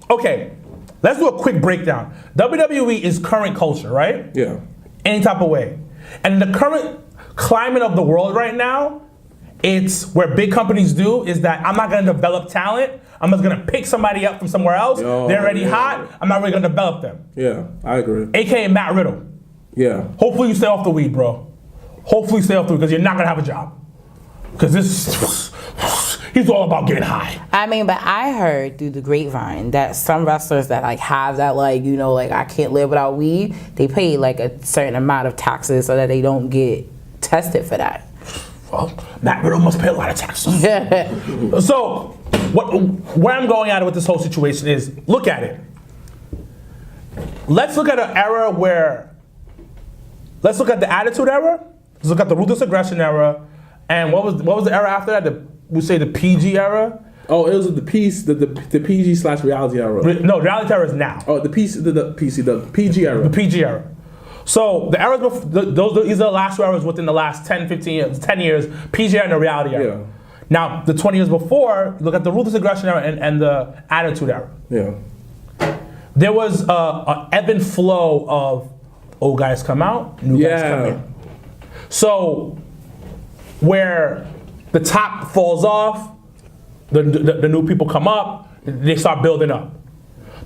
okay. Let's do a quick breakdown. WWE is current culture, right? Yeah. Any type of way. And the current climate of the world right now, it's where big companies do is that I'm not going to develop talent. I'm just going to pick somebody up from somewhere else. They're already hot. I'm not really going to develop them. Yeah, I agree. AKA Matt Riddle. Yeah. Hopefully you stay off the weed, bro. Hopefully you stay off the weed because you're not going to have a job. Because he's all about getting high. I mean, but I heard through the grapevine that some wrestlers that like have that like I can't live without weed, they pay like a certain amount of taxes so that they don't get tested for that. Well, Matt Riddle must pay a lot of taxes. So, where I'm going at it with this whole situation is, look at it. Let's look at an era where let's look at the Attitude Era. Let's look at the Ruthless Aggression Era. And what was the era after that? We say the PG era. Oh, it was the PG/reality era. No, reality era is now. Oh, the PG era. The PG era. So the eras before, these are the last 2 eras within the last 10, 15 years, 10 years, PG era and the reality era. Yeah. Now, the 20 years before, look at the Ruthless Aggression era and the Attitude era. Yeah. There was a ebb and flow of old guys come out, new guys come in. So where the top falls off, the new people come up, they start building up.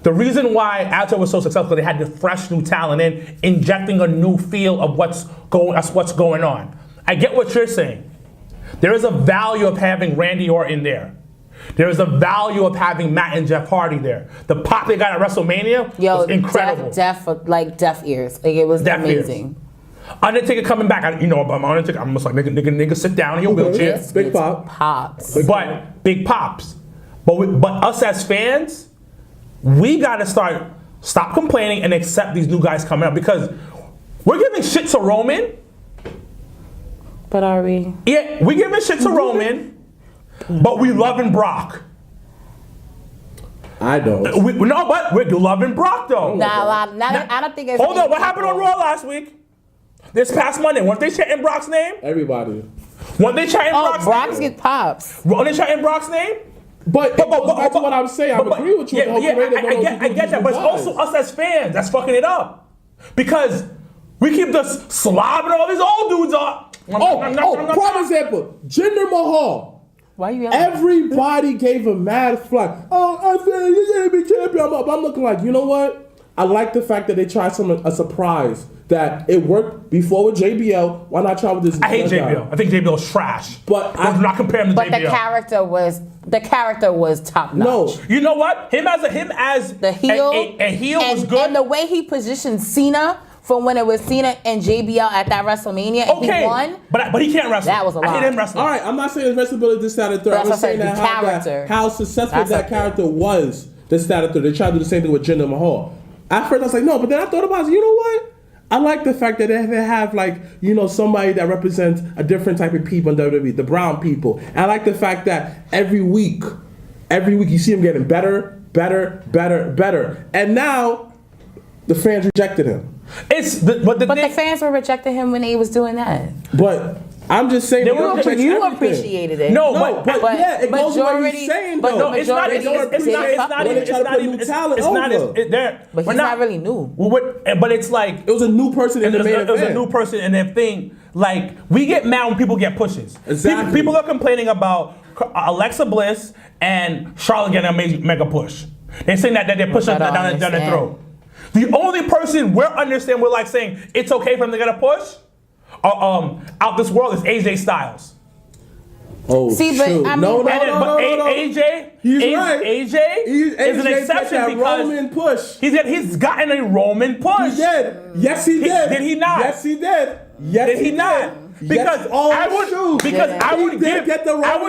The reason why Attitude was so successful, they had the fresh new talent in, injecting a new feel of what's going on. I get what you're saying. There is a value of having Randy Orton there. There is a value of having Matt and Jeff Hardy there. The pop they got at WrestleMania was incredible. Deaf ears. Like, it was Deaf amazing. Ears. Undertaker coming back. I'm Undertaker. I'm just like, nigga, sit down in your wheelchair. Big pop. Pops. Big pops. But us as fans, we gotta stop complaining and accept these new guys coming up, because we're giving shit to Roman. But are we? Yeah, we giving shit to Roman, but we loving Brock. I don't. But we're loving Brock though. I don't think it's. Hold on, what happened on Raw last week? This past Monday, weren't they chanting Brock's name? Everybody. Weren't they chanting Brock's name? Brock's get pops. Weren't they chanting Brock's name? But that's what I'm saying. I agree with you. I get that, but it's also us as fans that's fucking it up, because we keep just slobbing all these old dudes up. Prime example, Jinder Mahal. Why you yelling? Everybody gave him mad flack. Oh, I said you gotta be champion. I'm looking like, you know what? I like the fact that they tried a surprise. That it worked before with JBL. Why not try with this? I hate JBL. I think JBL is trash. But I'm not comparing him to JBL. But the character was top notch. No, you know what? Him as the heel, a heel was good. And the way he positioned Cena from when it was Cena and JBL at that WrestleMania, and he won. But he can't wrestle. That was a lot. I hate him wrestling. All right, I'm not saying his wrestleability this, that, and third. I'm saying how successful that character was. This, that, and third. They tried to do the same thing with Jinder Mahal. At first I was like, no, but then I thought about it. You know what? I like the fact that they have somebody that represents a different type of people in WWE, the brown people. And I like the fact that every week you see him getting better. And now the fans rejected him. But the fans were rejecting him when he was doing that. But I'm just saying you appreciated it. No, but yeah, it goes what he's saying though. No, it's not. But he's not really new. But it's like it was a new person in the main event. It was a new person in their thing. Like, we get mad when people get pushes. Exactly. People are complaining about Alexa Bliss and Charlotte getting a mega push. They're saying that they're pushing down their throat. The only person we're like saying it's okay for them to get a push out this world is AJ Styles. Oh, see, but I mean, no. AJ, he's right. AJ is an exception because Roman push. He's gotten a Roman push. He did. Yes, he did. Did he not? Yes, he did. Yes, did he not? Because I would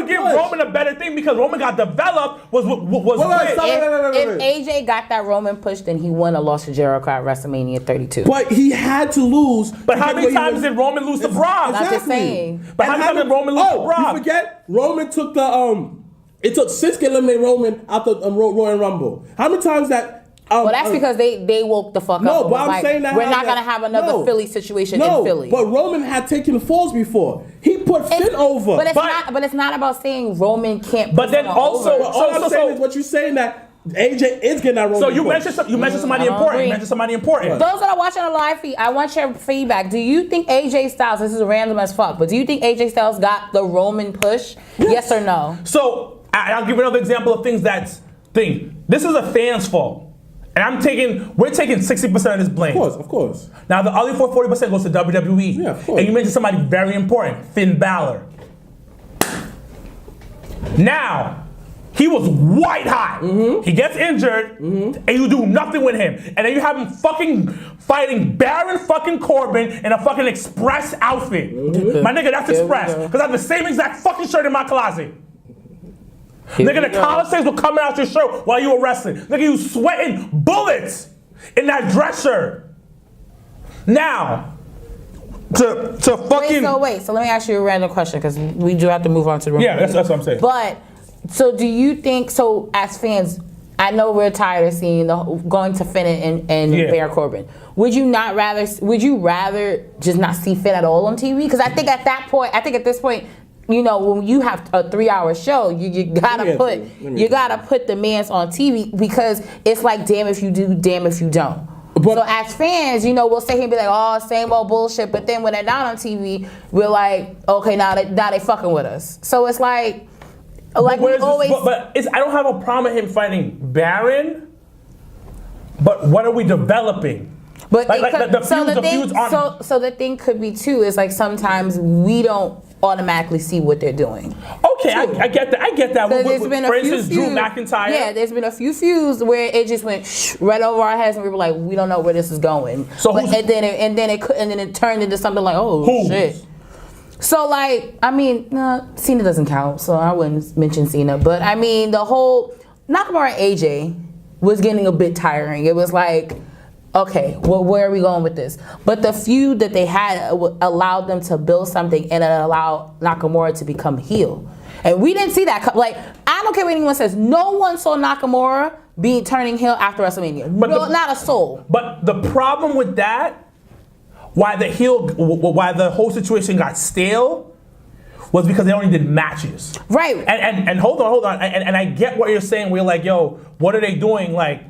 give Roman a better thing, because Roman got developed was if AJ got that Roman push, then he won or lost to Jericho at WrestleMania 32. But he had to lose. But how many times did Roman lose to Brock? Not just saying. But how many times did Roman lose to Brock? You forget Roman took it took Shinsuke to eliminate Roman out the Royal Rumble. How many times that? Well, that's because they woke the fuck up. No, but I'm saying that we're not gonna have another Philly situation in Philly. But Roman had taken falls before. He put Finn over. But it's not about saying Roman can't. But then also, all I'm saying is what you're saying that AJ is getting that Roman. So you mentioned somebody important. You mentioned somebody important. Those that are watching the live feed, I want your feedback. Do you think AJ Styles? This is random as fuck, but do you think AJ Styles got the Roman push? Yes or no? So I'll give you another example of things This is a fan's fault. And we're taking 60% of this blame. Of course. Now the other 40% goes to WWE. Yeah, of course. And you mentioned somebody very important, Finn Balor. Now, he was white hot. Mm-hmm. He gets injured, and you do nothing with him. And then you have him fucking fighting Baron fucking Corbin in a fucking Express outfit. Mm-hmm. My nigga, that's Express. Because I have the same exact fucking shirt in my closet. Nigga, the collar stains were coming out your shirt while you were wrestling. Nigga, you sweating bullets in that dress shirt. Now, to fucking. So let me ask you a random question because we do have to move on to the. Yeah, that's what I'm saying. But so do you think? So as fans, I know we're tired of seeing going to Finn and Baron Corbin. Would you rather just not see Finn at all on TV? Because I think at this point. You know, when you have a 3-hour show, you gotta put the mans on TV because it's like damn if you do, damn if you don't. But, so as fans, you know, we'll sit here and be like, oh, same old bullshit. But then when they're not on TV, we're like, okay, now they fucking with us. So it's like we always. But I don't have a problem with him fighting Baron. But what are we developing? But so the thing could be too is like sometimes we don't automatically see what they're doing. Okay, I get that. I get that. For instance, Drew McIntyre. Yeah, there's been a few feuds where it just went right over our heads, and we were like, we don't know where this is going. So and then it turned into something like, oh shit. So like, I mean, Cena doesn't count, so I wouldn't mention Cena. But I mean, the whole Nakamura and AJ was getting a bit tiring. It was like, okay, well, where are we going with this? But the feud that they had allowed them to build something and it allowed Nakamura to become heel. And we didn't see that. Like, I don't care what anyone says. No one saw Nakamura turning heel after WrestleMania. Not a soul. But the problem with that, why the whole situation got stale, was because they only did matches. Right. And hold on. And I get what you're saying. We're like, yo, what are they doing? Like,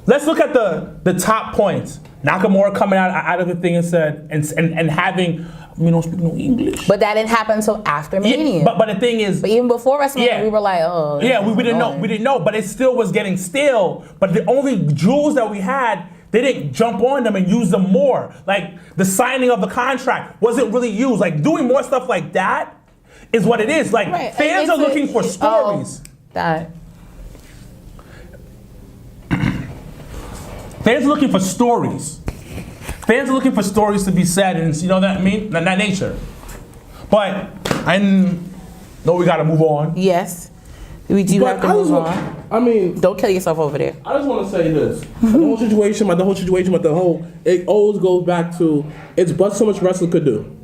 let's look at the top points. Nakamura coming out of the thing and said, and having, speak no English. But that didn't happen until after Mania. Yeah, but the thing is, but even before WrestleMania, we were like, oh. Yeah, we didn't know. We didn't know, but it still was getting stale. But the only jewels that we had, they didn't jump on them and use them more. Like the signing of the contract wasn't really used. Like doing more stuff like that is what it is. Like fans are looking for stories. Fans are looking for stories. Fans are looking for stories to be said, and you know that that nature. But I know we got to move on. Yes, we do have to move on. I mean, don't kill yourself over there. I just want to say this: the whole situation, it always goes back to it's but so much wrestler could do.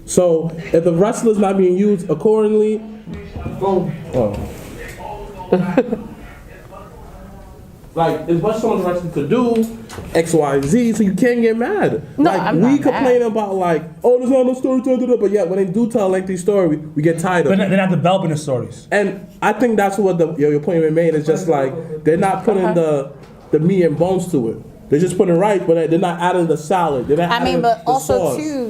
So if the wrestler's not being used accordingly, like, it's what someone's wrestling to do, X, Y, Z, so you can't get mad. No, like, I'm we not complain mad. about, like, oh, there's not no story, but yet when they do tell a lengthy story, we get tired of it. They're not developing the stories. And I think that's what your point we made is just like, they're not putting the meat and bones to it. They're just putting right, but they're not adding the salad. They're not adding but the also sauce. too,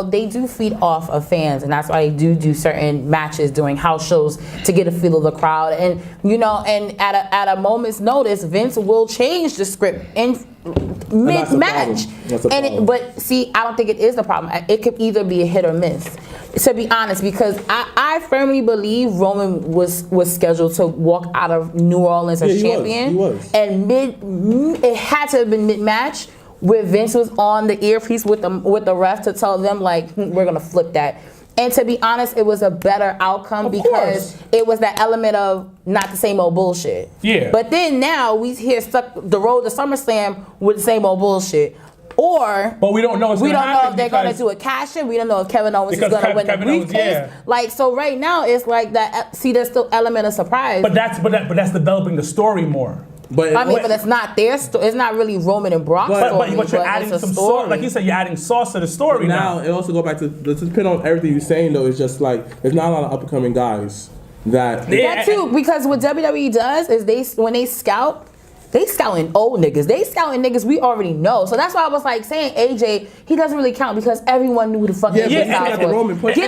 they do feed off of fans, and that's why they do certain matches during house shows to get a feel of the crowd. And and at a moment's notice, Vince will change the script in mid-match. But see, I don't think it is the problem. It could either be a hit or miss. To be honest, because I firmly believe Roman was scheduled to walk out of New Orleans as champion. He was. And it had to have been mid-match where Vince was on the earpiece with the ref to tell them like, we're gonna flip that. And to be honest, it was a better outcome because it was that element of not the same old bullshit. Yeah. But then now we here stuck the road to SummerSlam with the same old bullshit. But we don't know. We don't know if they're gonna do a cash in. We don't know if Kevin Owens is gonna win the briefcase. Like so, right now it's like that. See, there's still element of surprise. But that's developing the story more. But it's not their story. It's not really Roman and Brock's story. But you're adding some sauce. Like you said, you're adding sauce to the story now. It also go back to depend on everything you're saying though. It's just like there's not a lot of up and coming guys that too, because what WWE does is when they scout. They scouting old niggas. They scouting niggas we already know. So that's why I was like saying AJ, he doesn't really count because everyone knew who the fuck AJ Styles was. He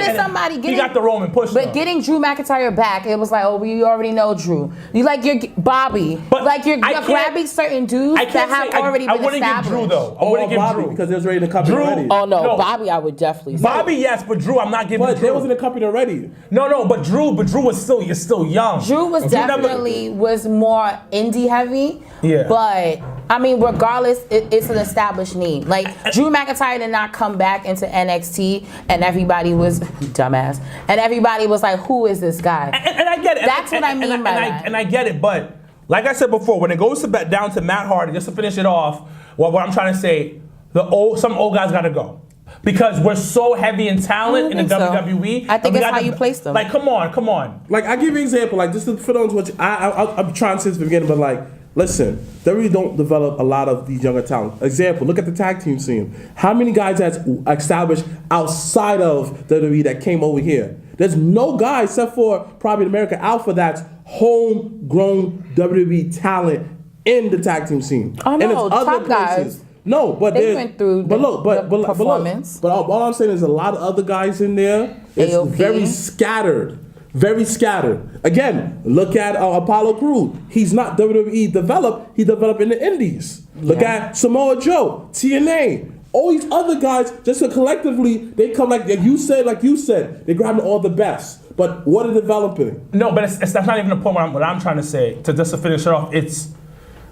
got the Roman push. But getting Drew McIntyre back, it was like, oh, we already know Drew. You like your Bobby. But like you're grabbing certain dudes that have already been established. I wouldn't give Drew though. I wouldn't give Drew because they was ready to company already. Oh no, Bobby I would definitely say. Bobby yes, but Drew I'm not giving Drew. But they was in the company already. No, but Drew was still young. Drew was definitely was more indie heavy. Yeah. But I mean, regardless, it's an established need. Like Drew McIntyre did not come back into NXT, and everybody was dumbass, and everybody was like, "Who is this guy?" And I get it. That's what I mean by that. And I get it, but like I said before, when it goes down to Matt Hardy, just to finish it off, what I'm trying to say, some old guys got to go. because we're so heavy in talent in the WWE. I think it's how you place them. Like, come on. Like, I give you an example. Like, just to fit on what I'm trying to say at the beginning, but like, listen, they really don't develop a lot of these younger talent. Example, look at the tag team scene. How many guys that's established outside of WWE that came over here? There's no guy except for probably American Alpha that's homegrown WWE talent in the tag team scene. Oh no, and it's other top guys. No, but they went through the performance. But all I'm saying is a lot of other guys in there. It's AOP. very scattered. Very scattered. Again, look at Apollo Crews. He's not WWE developed. He developed in the Indies. Look at Samoa Joe, TNA. All these other guys, just so collectively, they come like you said, they're grabbing all the best. But what are they developing? No, but that's not even the point what I'm trying to say. Just to finish it off,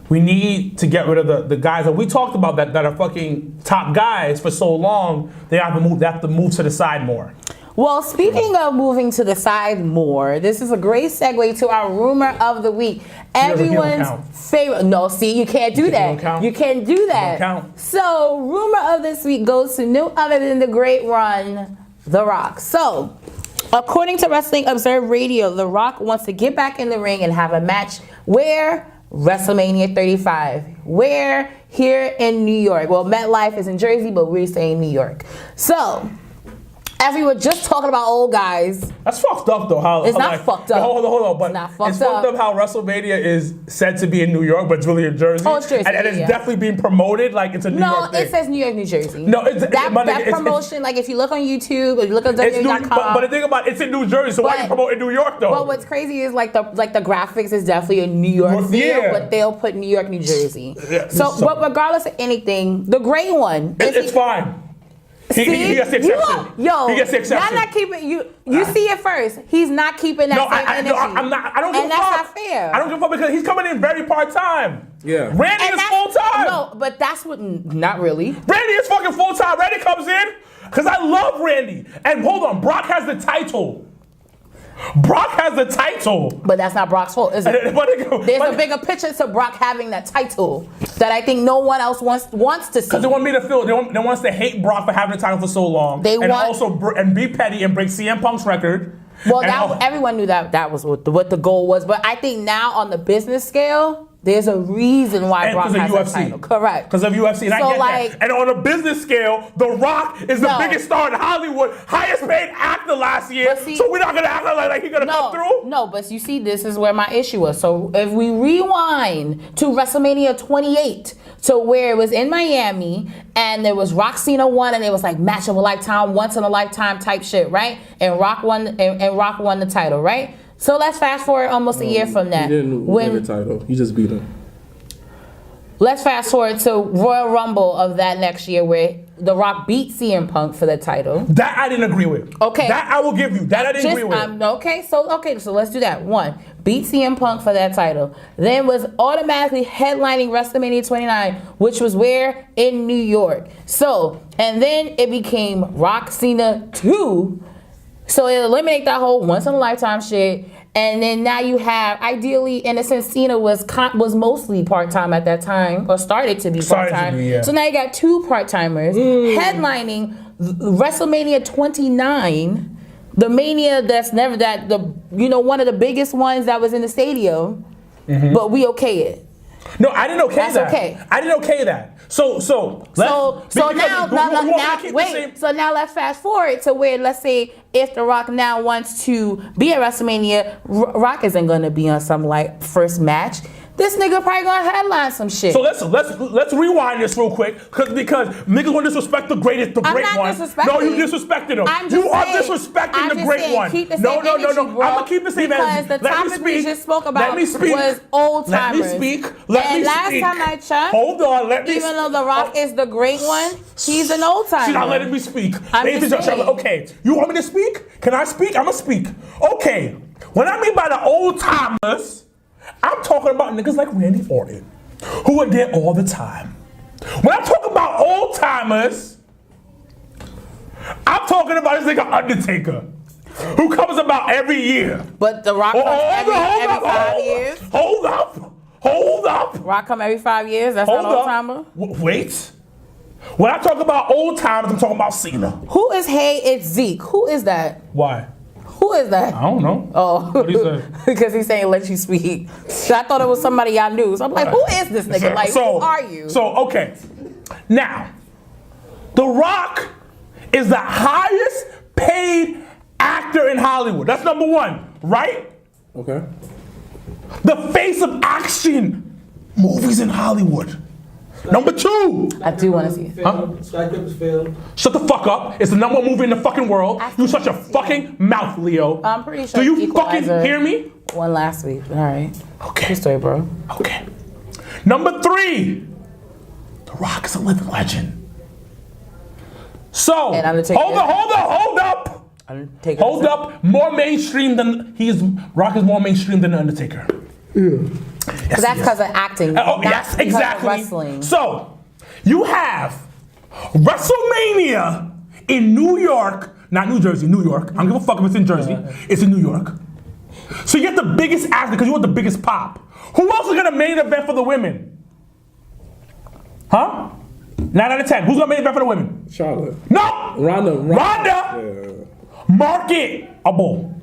we need to get rid of the guys that we talked about that are fucking top guys for so long. They have to move to the side more. Well, speaking of moving to the side more, this is a great segue to our rumor of the week. Everyone's favorite. No, see, you can't do that. You can't do that. So, rumor of this week goes to no other than the great one, The Rock. So, according to Wrestling Observer Radio, The Rock wants to get back in the ring and have a match where WrestleMania 35. Where? Here in New York. Well, MetLife is in Jersey, but we're saying New York. So, as we were just talking about old guys. That's fucked up though. It's not fucked up. Hold on. But it's fucked up how WrestleMania is said to be in New York, but it's really in Jersey. Oh, it's Jersey. And it's definitely being promoted like it's a New York thing. No, it says New York, New Jersey. No, that promotion, like if you look on YouTube or you look on WWE.com. But the thing about it's in New Jersey, so why you promote in New York though? But what's crazy is like the graphics is definitely a New York feel, but they'll put New York, New Jersey. Yeah, but regardless of anything, the great one. It's fine. He gets the exception. He gets the exception. Y'all not keeping you see it first. He's not keeping that same energy. No, I'm not. I don't give a fuck. And that's not fair. I don't give a fuck because he's coming in very part-time. Yeah. Randy is full-time. No, but that's what, not really. Randy is fucking full-time. Randy comes in because I love Randy. And hold on, Brock has the title. But that's not Brock's fault, is it? There's a bigger picture to Brock having that title that I think no one else wants to see. Because they want me to feel, they want us to hate Brock for having the title for so long. And be petty and break CM Punk's record. Well, everyone knew that was what the goal was. But I think now on the business scale, there's a reason why Brock has that title. Correct. Because of UFC. And I get that. And on a business scale, The Rock is the biggest star in Hollywood, highest paid actor last year. So we're not going to act like he's going to come through? No, but you see, this is where my issue was. So if we rewind to WrestleMania 28, to where it was in Miami, and there was Rock Cena 1, and it was like match of a lifetime, once in a lifetime type shit, right? And Rock won the title, right? So let's fast forward almost a year from that. He didn't win the title. He just beat him. Let's fast forward to Royal Rumble of that next year where The Rock beat CM Punk for the title. That I didn't agree with. Okay. That I will give you. That I didn't agree with. Okay, so let's do that. 1, beat CM Punk for that title. Then was automatically headlining WrestleMania 29, which was where? In New York. So, and then it became Rock Cena 2. So it eliminated that whole once in a lifetime shit. And then now you have, ideally, in a sense, Cena was mostly part-time at that time, or started to be part-time. So now you got 2 part-timers headlining WrestleMania 29, the Mania that's one of the biggest ones that was in the stadium, but we okay it. No, I didn't okay that. That's okay. I didn't okay that. So now let's fast forward to where, let's say, if The Rock now wants to be at WrestleMania, Rock isn't going to be on some like first match. This nigga probably gonna headline some shit. So let's rewind this real quick, because niggas want to disrespect the great one. No, you disrespected him. You are disrespecting the great one. No. I'm gonna keep the same energy. Because the topic we just spoke about was old timers. Let me speak. Last time I checked, hold on. Even though The Rock is the great one, he's an old timer. She's not letting me speak. Okay, you want me to speak? Can I speak? I'm gonna speak. Okay. What I mean by the old timers, I'm talking about niggas like Randy Orton, who are there all the time. When I'm talking about old timers, I'm talking about this nigga Undertaker, who comes about every year. But The Rock comes every 5 years. Hold up. Rock come every 5 years. That's not old timer. Wait. When I talk about old times, I'm talking about Cena. Who is Hey? It's Zeke. Who is that? Why? Who is that? I don't know. Oh, What he say? because he's saying let you speak. So I thought it was somebody y'all knew. So I'm like, who is this nigga? Like, who are you? So, okay. Now, The Rock is the highest paid actor in Hollywood. That's number one, right? Okay. The face of action movies in Hollywood. Number two. I do want to see it. Skyscrapers failed. Shut the fuck up. It's the number one movie in the fucking world. You shut your fucking mouth, Leo. I'm pretty sure. Do you Equalizer fucking hear me? Won last week. All right. Okay. True story, bro. Okay. Number three. The Rock is a living legend. So, And Undertaker. hold up. Undertaker. Hold up. More mainstream than Rock is more mainstream than the Undertaker. Yes, That's because of acting. Oh, not yes, because of exactly. wrestling. So, you have WrestleMania in New York, not New Jersey, New York. I don't give a fuck if it's in Jersey. It's in New York. So you get the biggest actor because you want the biggest pop. Who else is gonna main event for the women? Huh? 9 out of 10. Who's gonna main event for the women? Charlotte. No. Ronda. Ronda. Marketable.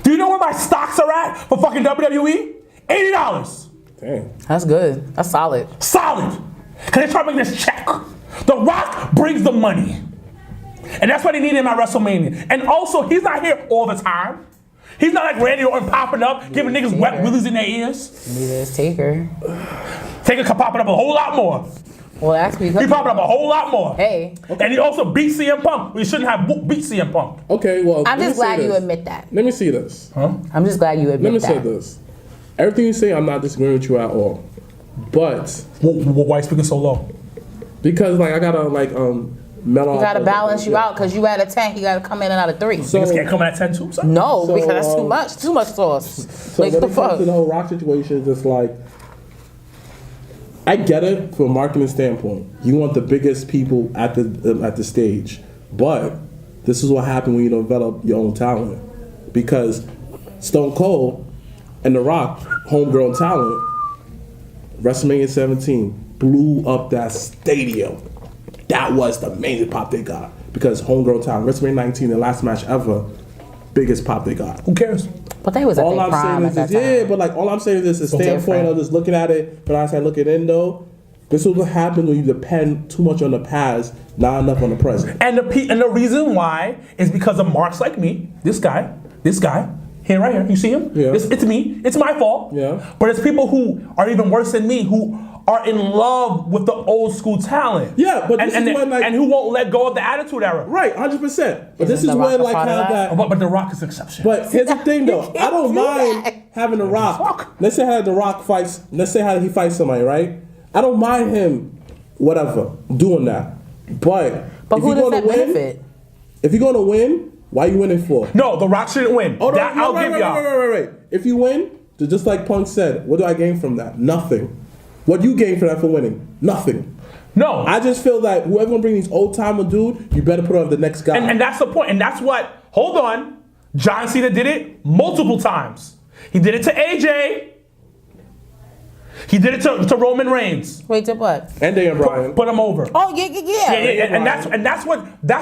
Do you know where my stocks are at for fucking WWE? $80. Dang. That's good. That's solid. Solid. Because they're trying to make this check. The Rock brings the money. And that's what he needed in my WrestleMania. And also, he's not here all the time. He's not like Randy Orton popping up, giving niggas wet willies in their ears. Neither is Taker. Taker popping up a whole lot more. Well, that's because He popping up a whole lot more. Hey. And he also beat CM Punk. We shouldn't have beat CM Punk. Okay, well, I'm let just me say glad you this. admit that. Let me see this. I'm just glad you Let admit me that. say this. Everything you say, I'm not disagreeing with you at all. But Why are you speaking so low? because like I gotta like mellow. You gotta balance you out because you at a 10, you gotta come in and out of 3. So, Niggas can't come in at 10 too, son? No, So, because that's too much. Too much sauce. so Like when the it comes fuck. to the whole Rock situation, it's just like I get it from a marketing standpoint. You want the biggest people at the stage, but this is what happened when you develop your own talent. Because Stone Cold and The Rock, homegrown talent, WrestleMania 17 blew up that stadium. That was the amazing pop they got because homegrown talent. WrestleMania 19, the last match ever, biggest pop they got. Who cares? But they was at All their I'm prime at saying that is, time. but like all I'm saying is this: a standpoint different. of just looking at it. But I said, looking in though, this is what happens when you depend too much on the past, not enough on the present. And the reason why is because of marks like me. This guy, here, right here. You see him? Yeah. It's me. It's my fault. Yeah. But it's people who are even worse than me who are in love with the old school talent. Yeah, but this is when, like- and who won't let go of the Attitude Era. Right, 100%. But this Isn't is The Rock when a like part of how that? that. But The Rock is an exception. But here's the thing though, I don't do mind that. having The Rock. Fuck. Let's say how The Rock fights. Let's say how he fights somebody, right? I don't mind him, whatever, doing that. But if who you're does gonna that win, benefit? if you're gonna win, why are you winning for? No, The Rock shouldn't win. Oh, no, That no, I'll right, give right, y'all. right. If you win, just like Punk said, what do I gain from that? Nothing. What do you gain from that for winning? Nothing. No. I just feel that whoever gonna bring these old timer dude, you better put on the next guy. And that's the point. And that's what, hold on. John Cena did it multiple times. He did it to AJ. He did it to Roman Reigns. Wait, to what? And Daniel Bryan. Put him over. Oh, yeah. Yeah, and that's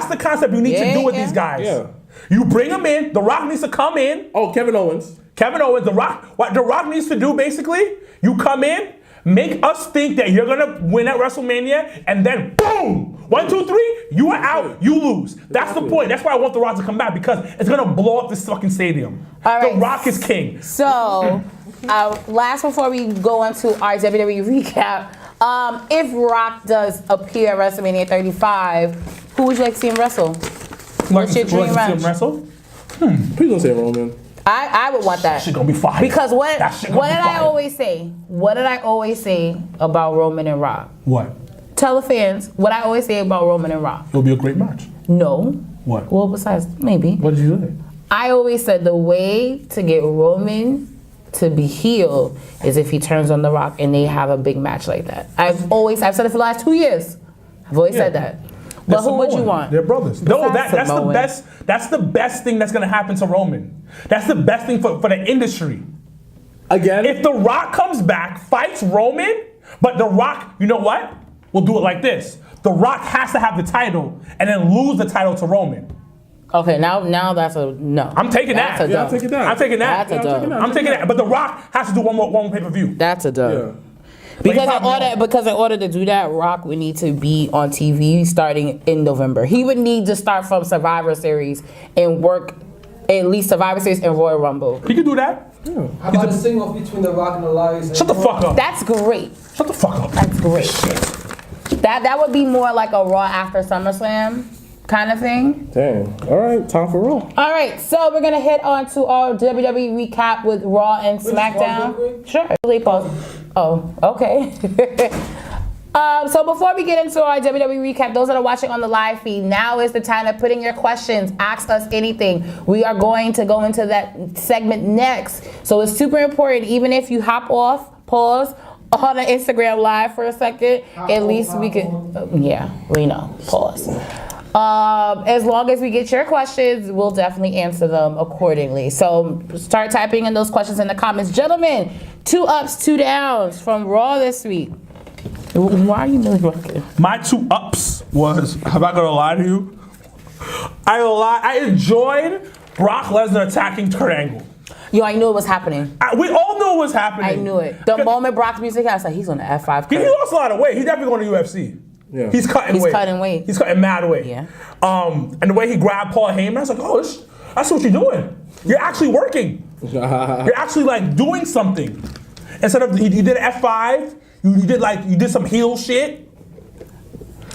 the concept you need to do with these guys. Yeah. You bring them in. The Rock needs to come in. Oh, Kevin Owens. The Rock. What The Rock needs to do basically, you come in, make us think that you're gonna win at WrestleMania, and then boom, 1, 2, 3, you are out, you lose. That's the point. That's why I want The Rock to come back because it's gonna blow up this fucking stadium. All right. The Rock is king. So, last before we go into our WWE recap, if Rock does appear at WrestleMania 35, who would you like to see him wrestle? What's your dream match? Wrestle? Please don't say Roman. I would want that. Shit gonna be fire. Because what That shit gonna did be I fire. always say? What did I always say about Roman and Rock? What? Tell the fans what I always say about Roman and Rock. It'll be a great match. No. What? Well, besides, maybe. What did you say? I always said the way to get Roman to be healed is if he turns on The Rock and they have a big match like that. I've said it for the last 2 years. I've always said that. But who would you want? They're brothers. No, Besides that's the Samoan. best. That's the best thing that's gonna happen to Roman. That's the best thing for the industry. Again? If The Rock comes back, fights Roman, but The Rock, you know what? We'll do it like this. The Rock has to have the title and then lose the title to Roman. Okay, now that's a no. I'm taking that. That's a Yeah, I'm dub. taking that. I'm taking that. That's a dub. I'm taking that. But The Rock has to do one more pay-per-view. That's a dub. Yeah. Because in order to do that, Rock would need to be on TV starting in November. He would need to start from Survivor Series and work at least Survivor Series and Royal Rumble. He can do that. Yeah. How about a sing-off between The Rock and Elias? Shut the fuck up. That's great. Shut the fuck up. That's great. That would be more like a Raw after SummerSlam kind of thing. Damn. All right, time for Raw. All right, so we're gonna head on to our WWE recap with Raw and SmackDown. Sure. Really pause. Oh, okay. So before we get into our WWE recap, those that are watching on the live feed, now is the time to put in your questions. Ask us anything. We are going to go into that segment next. So it's super important, even if you hop off, pause on the Instagram live for a second, at least we can, yeah, we know, pause. As long as we get your questions, we'll definitely answer them accordingly. So start typing in those questions in the comments. Gentlemen, 2 ups, 2 downs from Raw this week. Why are you really rocking? My 2 ups was, I'm not gonna lie to you, I enjoyed Brock Lesnar attacking Kurt Angle. Yo, I knew it was happening. We all knew it was happening. I knew it. The moment Brock's music hit, I was like, he's on the F5 He Kurt. lost a lot of weight. He's definitely going to UFC. Yeah. He's cutting weight. He's cutting mad weight. Yeah. And the way he grabbed Paul Heyman, I was like, oh, that's what you're doing. You're actually working. You're actually like doing something. Instead of you did an F5, you did some heel shit.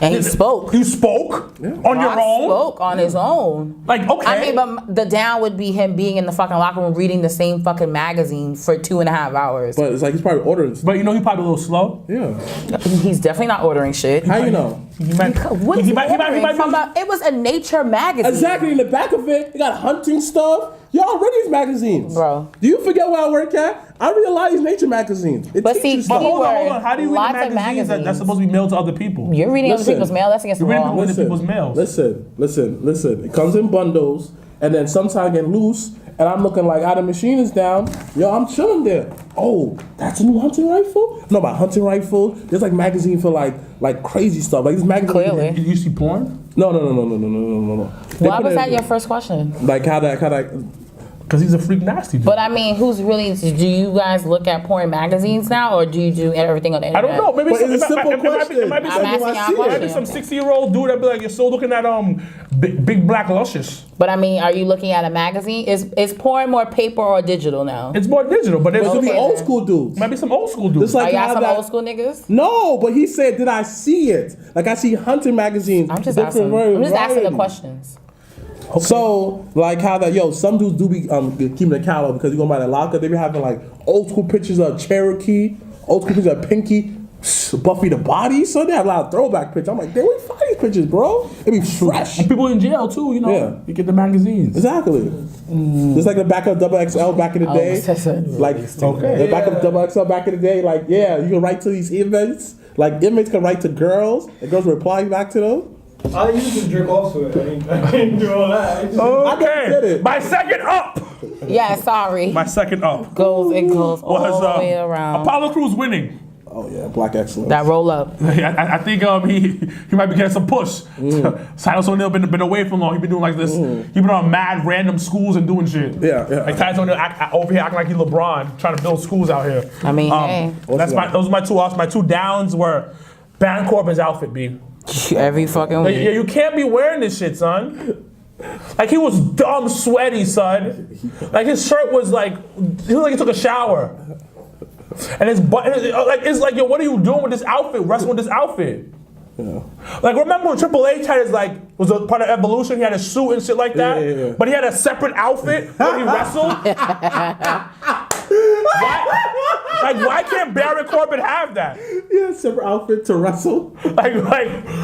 And he spoke. You spoke on your own. Spoke on his own. Like, okay. I mean, but the down would be him being in the fucking locker room reading the same fucking magazine for 2.5 hours. But it's like he's probably ordering. But you know, he probably a little slow. Yeah. He's definitely not ordering shit. How you know? What is he ordering from it was a nature magazine. Exactly. In the back of it, you got hunting stuff. Y'all read these magazines, Bro. Do you forget where I work at? I read a lot of these nature magazines. It But teaches see, you stuff. Hold on. How do you read Lots the of magazines that's magazines. supposed to be mailed to other people? You're reading other Listen. people's mail. That's against the You're reading law. other people's mails. Listen. It comes in bundles, and then sometimes I get loose, and I'm looking like, the machine is down. Yo, I'm chilling there. Oh, that's a new hunting rifle? No, my hunting rifle. There's like magazine for like crazy stuff. Like this magazine. Clearly. You see porn? No. Why was that your first question? Like how that. Because he's a freak nasty dude. But I mean, do you guys look at porn magazines now, or do you do everything on the I internet? don't know. Maybe But it's a simple question. It might be I'm asking y'all a question. some 60-year-old dude that be like, you're still looking at big black luscious. But I mean, are you looking at a magazine? Is porn more paper or digital now? It's more digital, but there's But Okay, the old then. school dudes. might be some old school dudes. Just like Are y'all how some that- old school niggas? No, but he said, did I see it? Like I see hunting magazines. I'm just different asking. I'm just asking the varieties. questions. So, like how that, some dudes do be keeping the cow up because you go by the locker. They be having like old school pictures of Cherokee, old school pictures of Pinky, Buffy the Body. So they have a lot of throwback pictures. I'm like, damn, we find these pictures, bro. It be fresh. And people in jail too, Yeah. You get the magazines. Exactly. Just like the back of Double XL back in the day. Like, the back of Double XL back in the day. Like, yeah, you can write to these inmates. Like, inmates can write to girls, and girls reply back to them. I used to jerk off to it. I didn't do all that. I did Okay. it. My second up. Yeah, sorry. My second up It goes was all the way around. Apollo Crews winning. Oh yeah, Black Excellence. That roll up. I think he might be getting some push. Silas O'Neal been away for long. He been doing like this. He been on mad random schools and doing shit. Yeah. Like Silas O'Neal over here acting like he's LeBron, trying to build schools out here. I mean, hey. Those are my 2 ups. My 2 downs were Baron Corbin's outfit, B. Every fucking Like, week. yeah, you can't be wearing this shit, son. Like he was dumb sweaty, son. Like his shirt was like, he looked like he took a shower. And his butt, it's like, yo, what are you doing with this outfit? Wrestling with this outfit. Yeah. Like remember when Triple H had his was a part of Evolution? He had a suit and shit like that. Yeah. But he had a separate outfit when he wrestled. Why can't Baron Corbin have that? Yeah, separate outfit to wrestle. Like,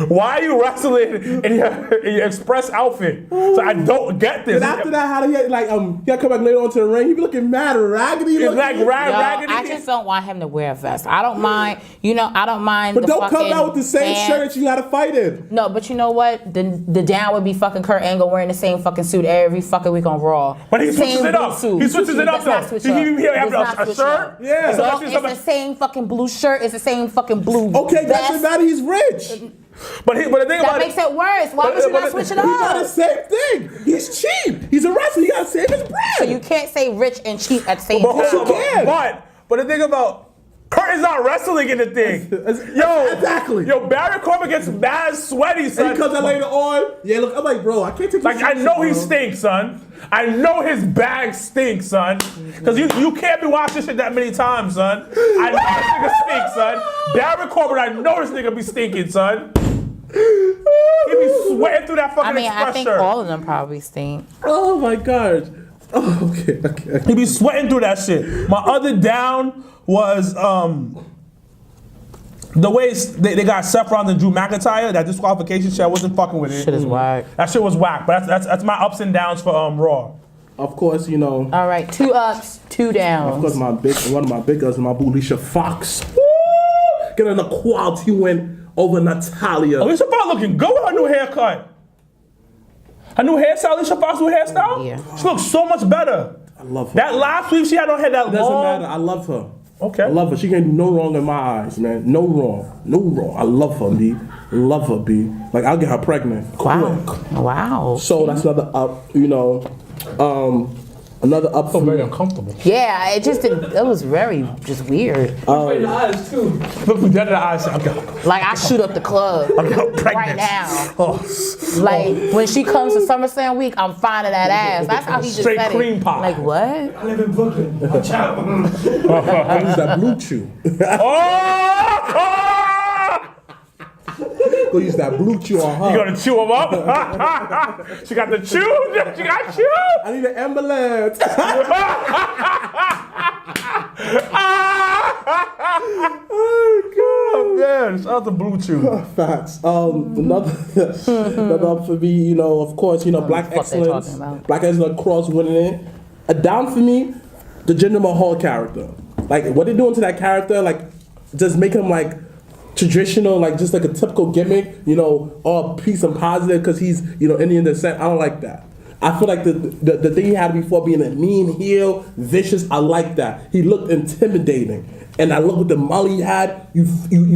why are you wrestling in your express outfit? So I don't get this. And after that, how do you he gotta come back later on to the ring? He be looking mad raggedy. It's like raggedy. I just don't want him to wear a vest. I don't mind. I don't mind. But the don't come fucking out with the same pants. shirt that you gotta fight in. No, but you know what? The down would be fucking Kurt Angle wearing the same fucking suit every fucking week on Raw. But he switches Same it up. blue suit. He switches it up, Does not though. switch up. He have Does not a switch shirt. up. Yeah. No, it's the same fucking blue shirt. It's the same fucking blue Okay, vest. doesn't matter. He's rich. But the thing That about makes it worse. Why would you not switch it He got the up? same thing. He's cheap. He's a wrestler. He got to save his brand. So you can't say rich and cheap at the same But time. hold on, but the thing about Kurt is not wrestling in the thing. Exactly. Yo, Baron Corbin gets mad sweaty, son. And he comes out later on. Yeah, look, I'm like, bro, I can't take Like, this I shit, know bro. he stinks, son. I know his bag stinks, son. Because you can't be watching this shit that many times, son. I know this nigga stinks, son. Baron Corbin, I know this nigga be stinking, son. He be sweating through that fucking I express think shirt. all of them probably stink. Oh my god. Oh, okay. He be sweating through that shit. My other down was the way they got Seth Rollins and Drew McIntyre. That disqualification shit, I wasn't fucking with it. Shit is whack. That shit was whack. But that's my ups and downs for Raw. Of course, you know. All right, 2 ups, 2 downs. Of course, one of my big girls, my boo, Alicia Fox. Woo! Getting a quality win over Natalia. Alicia Fox looking good with her new haircut. Her new hairstyle, Alicia Fox new hairstyle? Yeah. She looks so much better. I love her. That last week she had on hair that It doesn't long. matter. I love her. Okay. I love her. She can't do no wrong in my eyes, man. No wrong. No wrong. I love her, B. Love her, B. Like, I'll get her pregnant. Wow. Quick. Wow. So that's another up, you know. Another up for Very me. uncomfortable. Yeah, it was very just weird. Right in the eyes too. Look me dead in the eyes. I got Like I shoot up the club pregnant. right now. Oh, Like when she comes to SummerSlam week, I'm finding that ass. That's how he just Straight said cream it. pie. Like what? I live in Brooklyn. Watch out. I use that blue chew. oh! Go use that blue chew on her. You gonna chew him up? She got the chew. She got chew. I need an ambulance. Oh man, shout out to Blue Chew. Facts. Another up for me, you know, of course, you know, Black fuck they Excellence. talking about. Black Excellence Cross winning it. A down for me, the Jinder Mahal character. Like, what they're doing to that character, like, just making him, like, traditional, like, just like a typical gimmick, you know, all peace and positive because he's, you know, Indian descent. I don't like that. I feel like the thing he had before being a mean heel, vicious, I like that. He looked intimidating. And I look with the molly he had, you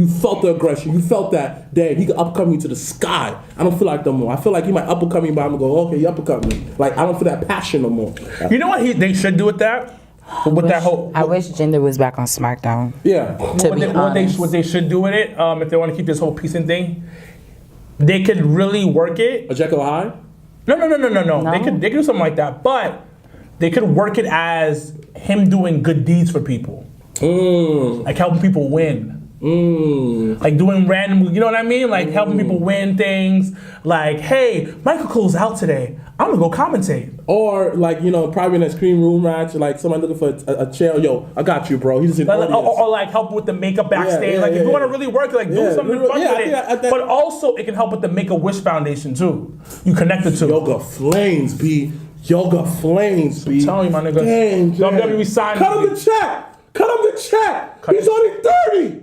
felt the aggression. You felt that, damn, he could uppercut me to the sky. I don't feel like that no more. I feel like he might uppercut me, but I'm gonna go, okay, you uppercut me. Like, I don't feel that passion no more. You know what they should do with that? With that whole. I wish Jinder was back on SmackDown. Yeah. What they should do with it, if they want to keep this whole piecing thing, they could really work it. A Jekyll Hyde? No. They could do something like that, but they could work it as him doing good deeds for people, like helping people win. Like doing random, you know what I mean? Like helping people win things. Like, hey, Michael Cole's out today. I'm gonna go commentate. Or like, you know, probably in a screen room match, like somebody looking for a chair. Yo, I got you, bro. He's just in Like, audience. or like help with the makeup backstage. Yeah, like if you yeah. want to really work, like do Yeah, something yeah, fun I with it. think- But also it can help with the Make-A-Wish Foundation too. You connect the two. Yoga Flames, B. Yoga Flames, B. I'm telling you, my nigga. Dang, WWE signed Cut me. him the check. Cut him the check. Cut He's it. only 30.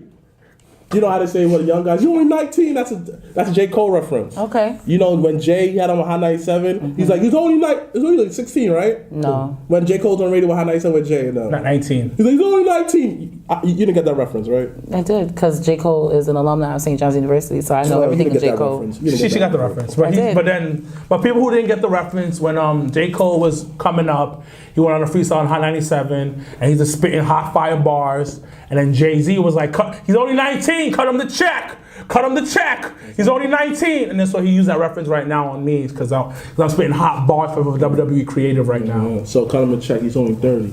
You know how they say, well, young guys, you only 19. That's a J. Cole reference. Okay. You know, when Jay had him on Hot 97, he's like, he's only like 16, right? No. When J. Cole's on radio with Hot 97 with Jay and them. Not 19. He's like, he's only 19. You didn't get that reference, right? I did, because J. Cole is an alumni of St. John's University, so I know everything You of didn't get J. that Cole. reference. You didn't She get got that the reference, but people who didn't get the reference when J. Cole was coming up, he went on a freestyle on Hot 97, and he's just spitting hot fire bars, and then Jay-Z was like, he's only 19, cut him the check. Cut him the check. He's only 19, and then so he used that reference right now on me because I'm spitting hot bars for WWE creative right now. Yeah, so cut him a check. He's only 30.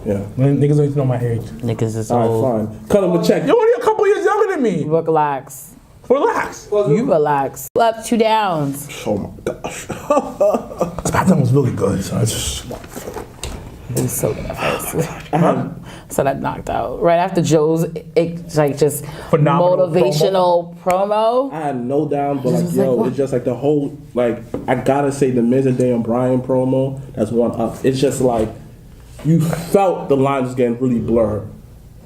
Yeah. Niggas don't even know my age. Niggas is All old. right, fine. Cut him a check. You're only a couple years younger than me. Relax. Relax. You relax. Up, 2 downs. Oh my gosh. SmackDown was really good. So it's just, It was so good at first. So that knocked out. Right after Joe's, just Phenomenal motivational promo. I had no down, but like, was yo, like, what? it's just like the whole, like, I gotta say the Miz and Daniel Bryan promo, that's one up. It's just like, you felt the lines getting really blurred.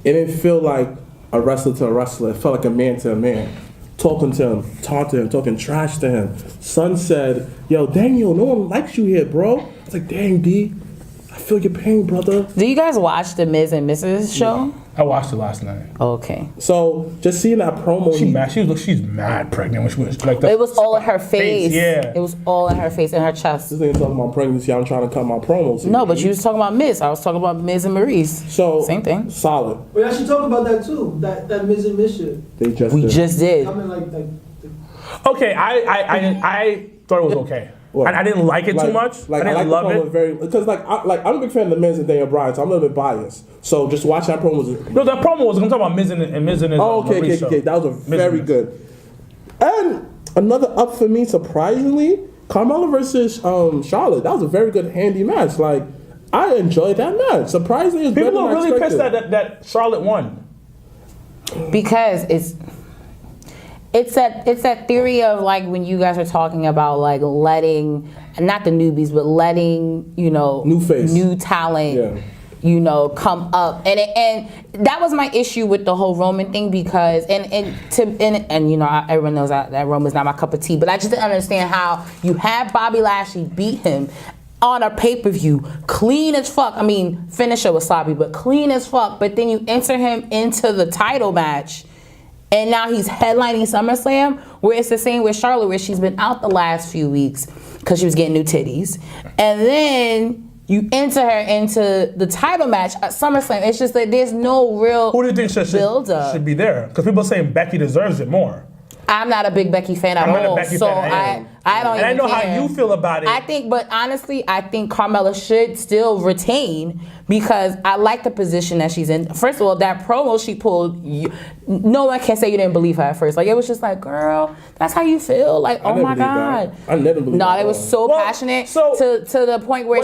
It didn't feel like a wrestler to a wrestler. It felt like a man to a man. Talking to him, taunting him, talking trash to him. Son said, yo, Daniel, no one likes you here, bro. It's like, dang, D, I feel your pain, brother. Do you guys watch the Miz and Mrs. show? I watched it last night. Okay. So just seeing that promo, She's mad pregnant when she was like. It was all in her face. Yeah. It was all in her face and her chest. this nigga talking about pregnancy. I'm trying to cut my promos. Here. No, but you was talking about Miz. I was talking about Miz and Maurice. So same thing. Solid. We actually talk about that too. That Miz and Miz shit. They just We did. just did. I mean, like Okay, I thought it was okay. What? I didn't like it too much. Like, I didn't like love the promo it. very because I'm a big fan of the Miz and Daniel Bryan, so I'm a little bit biased. So just watch that promo. No, that promo was. I'm talking about Miz and Miz and his. Oh, okay. That was very good. And another up for me, surprisingly, Carmella versus Charlotte. That was a very good, handy match. Like, I enjoyed that match. Surprisingly, it's People better are than I really pissed expected. that Charlotte won. Because it's that theory of like when you guys are talking about like letting, not the newbies, but letting, New face. new talent, Yeah. come up, and that was my issue with the whole Roman thing because everyone knows that Roman's not my cup of tea, but I just didn't understand how you had Bobby Lashley beat him on a pay-per-view, clean as fuck. I mean, finisher was sloppy, but clean as fuck. But then you enter him into the title match, and now he's headlining SummerSlam, where it's the same with Charlotte, where she's been out the last few weeks because she was getting new titties. And then you enter her into the title match at SummerSlam. It's just like there's no real Who do you think build-up. should be there? Because people are saying Becky deserves it more. I'm not a big Becky fan at I'm not a all, Becky so fan. I don't. And I even know care. how you feel about it. I think Carmella should still retain because I like the position that she's in. First of all, that promo she pulled, no one can say you didn't believe her at first. Like it was just like, girl, that's how you feel. Like, oh my god. I never believed No, that. it was so passionate to the point where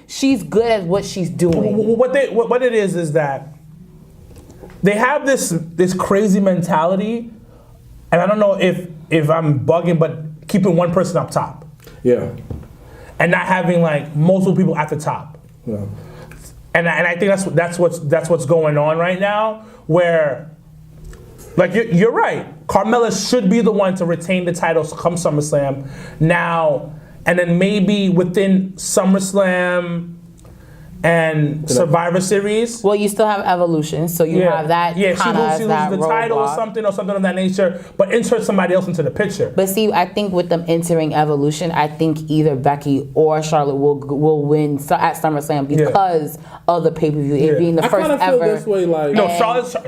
she's good at what she's doing. What it is that they have this crazy mentality, and I don't know if I'm bugging, but keeping one person up top. Yeah. And not having like multiple people at the top. Yeah. And I think that's what's going on right now, where like you're right. Carmella should be the one to retain the title come SummerSlam now, and then maybe within SummerSlam and Survivor Series. Well, you still have Evolution, so you have that. Yeah, she loses the title or something of that nature, but insert somebody else into the picture. But see, I think with them entering Evolution, I think either Becky or Charlotte will win at SummerSlam because of the pay-per-view. It being the first ever. Feel this way, like, No,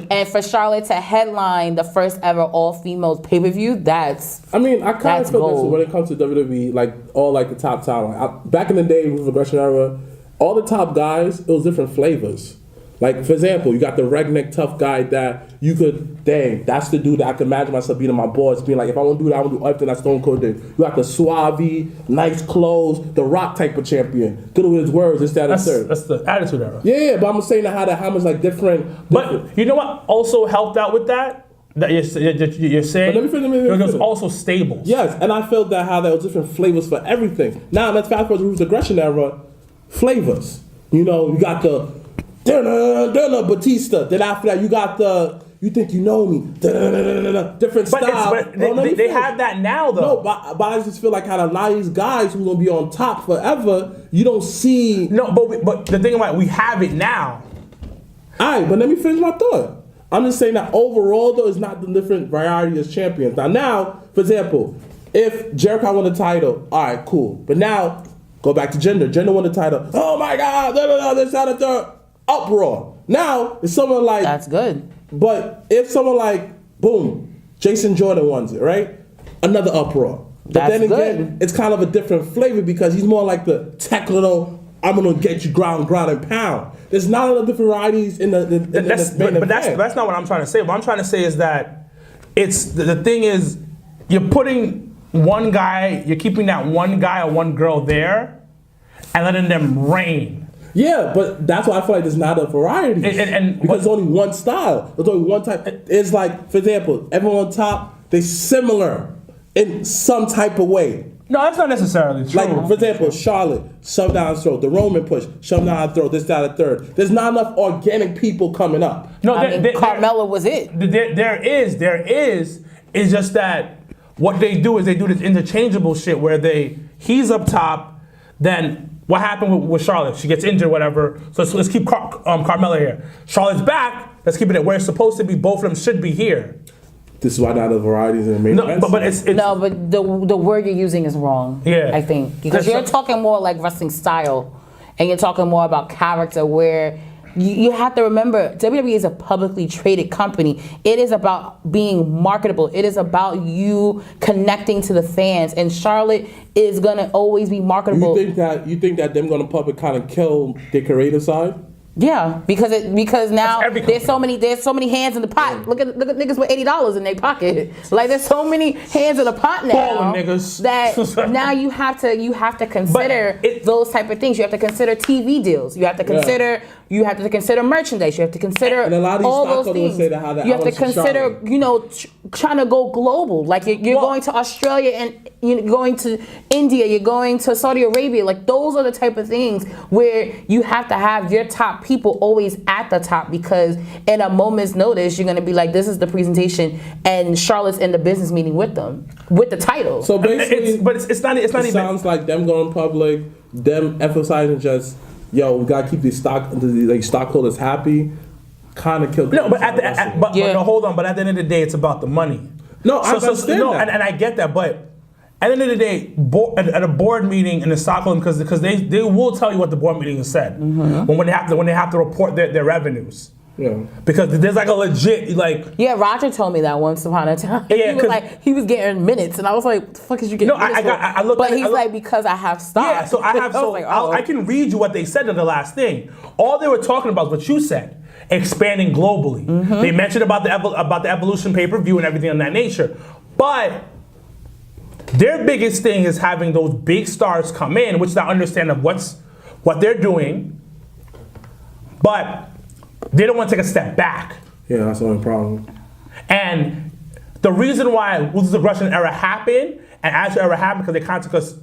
and for Charlotte to headline the first ever all-female pay-per-view, that's. I mean, I kind of feel this gold. when it comes to WWE, like all like the top talent. Back in the day with Progression Era, all the top guys, it was different flavors. Like, for example, you got the redneck tough guy that you could, dang, that's the dude that I could imagine myself being my boss, being like, if I want to do that, I want to do everything that Stone Cold did. You got the suave, nice clothes, the Rock type of champion. Good with his words, this, that, and third. That's the Attitude Era. Yeah, but I'm saying how much like different. But you know what also helped out with that? That you're saying? But let me finish. It was also stables. Yes, and I felt that how there was different flavors for everything. Now, let's fast forward to Ruthless Aggression Era. Flavors. You got the Batista. Then after that, you got the you think you know me. Different style. But they have that now, though. No, but I just feel like how a lot of these guys who's gonna be on top forever, you don't see. No, but the thing about it, we have it now. Alright, but let me finish my thought. I'm just saying that overall, though, it's not the different variety as champions. Now, for example, if Jericho won the title, all right, cool. But now, go back to Jinder. Jinder won the title. Oh my God, this, that, and third. Uproar. Now, it's someone like... That's good. But if someone like, boom, Jason Jordan wins it, right? Another uproar. But That's then again, good. it's kind of a different flavor because he's more like the technical, I'm going to get you ground and pound. There's not enough different varieties in the But that's not what I'm trying to say. What I'm trying to say is that it's the thing is you're putting one guy, you're keeping that one guy or one girl there and letting them reign. Yeah, but that's why I feel like there's not a variety. Because there's only one style. There's only one type. It's like, for example, everyone on top, they're similar in some type of way. No, that's not necessarily true. Like, for example, Charlotte, shove down throat. The Roman push, shove down throat. This, that, and third. There's not enough organic people coming up. No, Carmella was it. There is. It's just that what they do is they do this interchangeable shit where he's up top, then what happened with Charlotte? She gets injured, whatever. So let's keep Carmella here. Charlotte's back. Let's keep it at where it's supposed to be. Both of them should be here. This is why not the varieties in the main No, events. but it's No, but the word you're using is wrong. Yeah. I think because you're talking more like wrestling style, and you're talking more about character. Where you have to remember, WWE is a publicly traded company. It is about being marketable. It is about you connecting to the fans, and Charlotte is gonna always be marketable. You think that them going to public kind of kill their creative side? Yeah, because now every there's so many hands in the pot. Look at niggas with $80 in their pocket. Like there's so many hands in the pot now. Ballin' niggas. That now you have to consider those type of things. You have to consider TV deals. You have to consider merchandise. You have to consider And a lot of these all those stockholders things. say that how that You have to Alex is consider trying to go global. Like you're going to Australia and you're going to India. You're going to Saudi Arabia. Like those are the type of things where you have to have your top people always at the top, because in a moment's notice you're going to be like, this is the presentation, and Charlotte's in the business meeting with them with the title. So basically, it's not even. Sounds like them going public, them emphasizing just, yo, we gotta keep these stockholders happy. Kind of killed. No, but hold on. But at the end of the day, it's about the money. No, I understand that. And I get that, but at the end of the day, at a board meeting in the Stockholm, because they will tell you what the board meeting has said when they have to report their revenues. Yeah. Because there's like a legit Yeah, Roger told me that once upon a time. Yeah, he was getting minutes, and I was like, "What the fuck is you getting?" No, minutes I looked. But he's like, because I have stock. Yeah, so I have. So I can read you what they said in the last thing. All they were talking about is what you said, expanding globally. They mentioned about the Evolution pay-per-view and everything of that nature, but their biggest thing is having those big stars come in, which I understand of what they're doing, but they don't want to take a step back. Yeah, that's the only problem. And the reason why Luther's aggression era happened and Attitude era happened, because they kind of took us,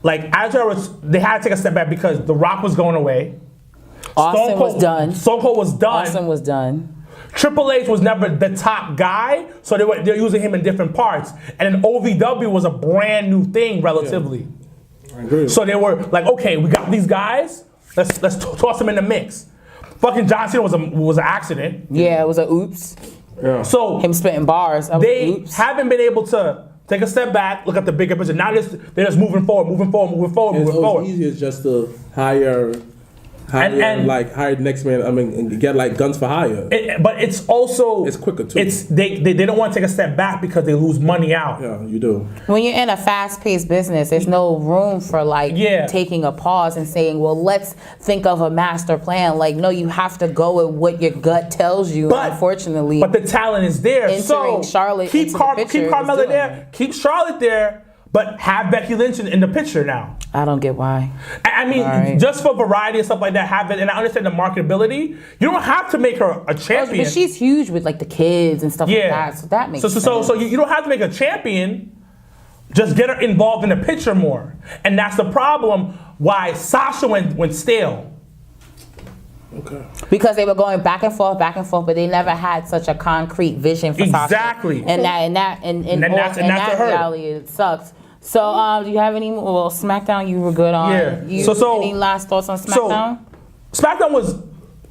Attitude era they had to take a step back because The Rock was going away. Austin was done. Stone Cold was done. Austin was done. Triple H was never the top guy, so they're using him in different parts. And then OVW was a brand new thing relatively. Yeah. I agree. So they were like, okay, we got these guys, let's toss them in the mix. Fucking John Cena was an accident. Yeah, it was a oops. Yeah. So him spitting bars. They haven't been able to take a step back, look at the bigger picture. Now they're just moving forward. It's easier just to hire the next man. I mean, and get guns for hire. But it's also quicker too. They don't want to take a step back because they lose money out. Yeah, you do. When you're in a fast-paced business, there's no room for taking a pause and saying, well, let's think of a master plan. No, you have to go with what your gut tells you. But unfortunately, the talent is there. So Charlotte keep Carmella there. Keep Charlotte there. But have Becky Lynch in the picture now. I don't get why. I mean, just for variety and stuff like that, have it. And I understand the marketability. You don't have to make her a champion. But she's huge with the kids and stuff like that. So that makes sense. So you don't have to make a champion. Just get her involved in the picture more. And that's the problem why Sasha went stale. Okay. Because they were going back and forth, but they never had such a concrete vision for Sasha. Exactly. And that reality, it sucks. So, do you have any more? Well, SmackDown, you were good on. Yeah. Any last thoughts on SmackDown?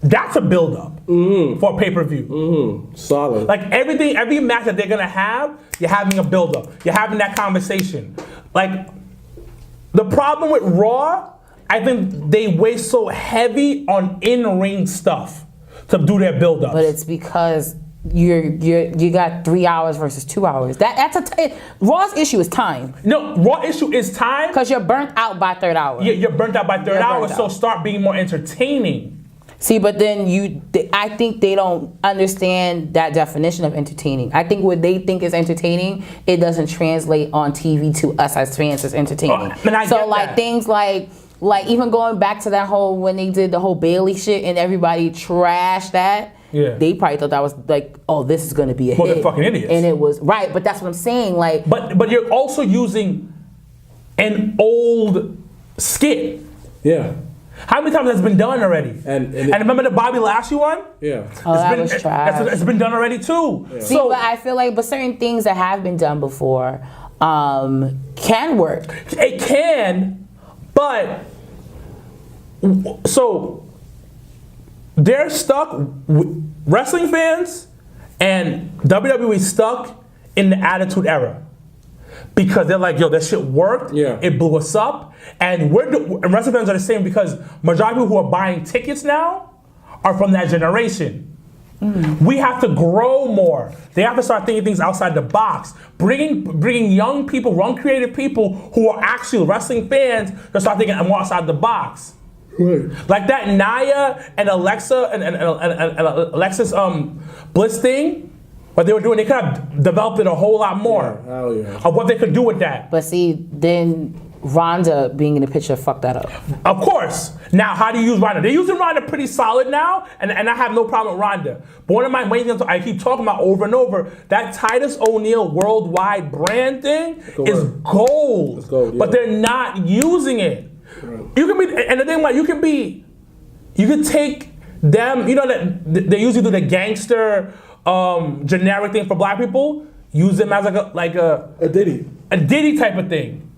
That's a build-up for a pay-per-view. Solid. Every match that they're gonna have, you're having a build-up. You're having that conversation. The problem with Raw, I think they weigh so heavy on in-ring stuff to do their build-ups. But it's because you got 3 hours versus 2 hours. Raw's issue is time. No, Raw issue is time. Because you're burnt out by third hour. Yeah, you're burnt out by third hour, so start being more entertaining. See, but then I think they don't understand that definition of entertaining. I think what they think is entertaining, it doesn't translate on TV to us as fans as entertaining. Things like even going back to that whole, when they did the whole Bailey shit and everybody trashed that. Yeah. They probably thought that was oh, this is gonna be a hit. They're fucking idiots. And it was right, but that's what I'm saying. But you're also using an old skit. Yeah. How many times has it been done already? And remember the Bobby Lashley one? Yeah. Oh, that was trash. It's been done already too. Yeah. See, but I feel but certain things that have been done before can work. It can, but so they're stuck wrestling fans and WWE stuck in the Attitude Era. Because they're like, yo, that shit worked. Yeah. It blew us up. And and wrestling fans are the same because majority of people who are buying tickets now are from that generation. We have to grow more. They have to start thinking things outside the box. Bringing young people, young creative people who are actually wrestling fans to start thinking more outside the box. Right. Like that Nia and Alexa and Alexis Bliss thing, what they were doing, they could have developed it a whole lot more Hell yeah. of what they could do with that. But see, then Rhonda being in the picture fucked that up. Of course. Now, how do you use Rhonda? They're using Rhonda pretty solid now, and I have no problem with Rhonda. But one of my main things I keep talking about over and over, that Titus O'Neil worldwide brand thing is gold. It's gold, yeah. But they're not using it. Right. You can be, and the thing about you can take them, you know that they usually do the gangster generic thing for black people, use them as like a Diddy type of thing.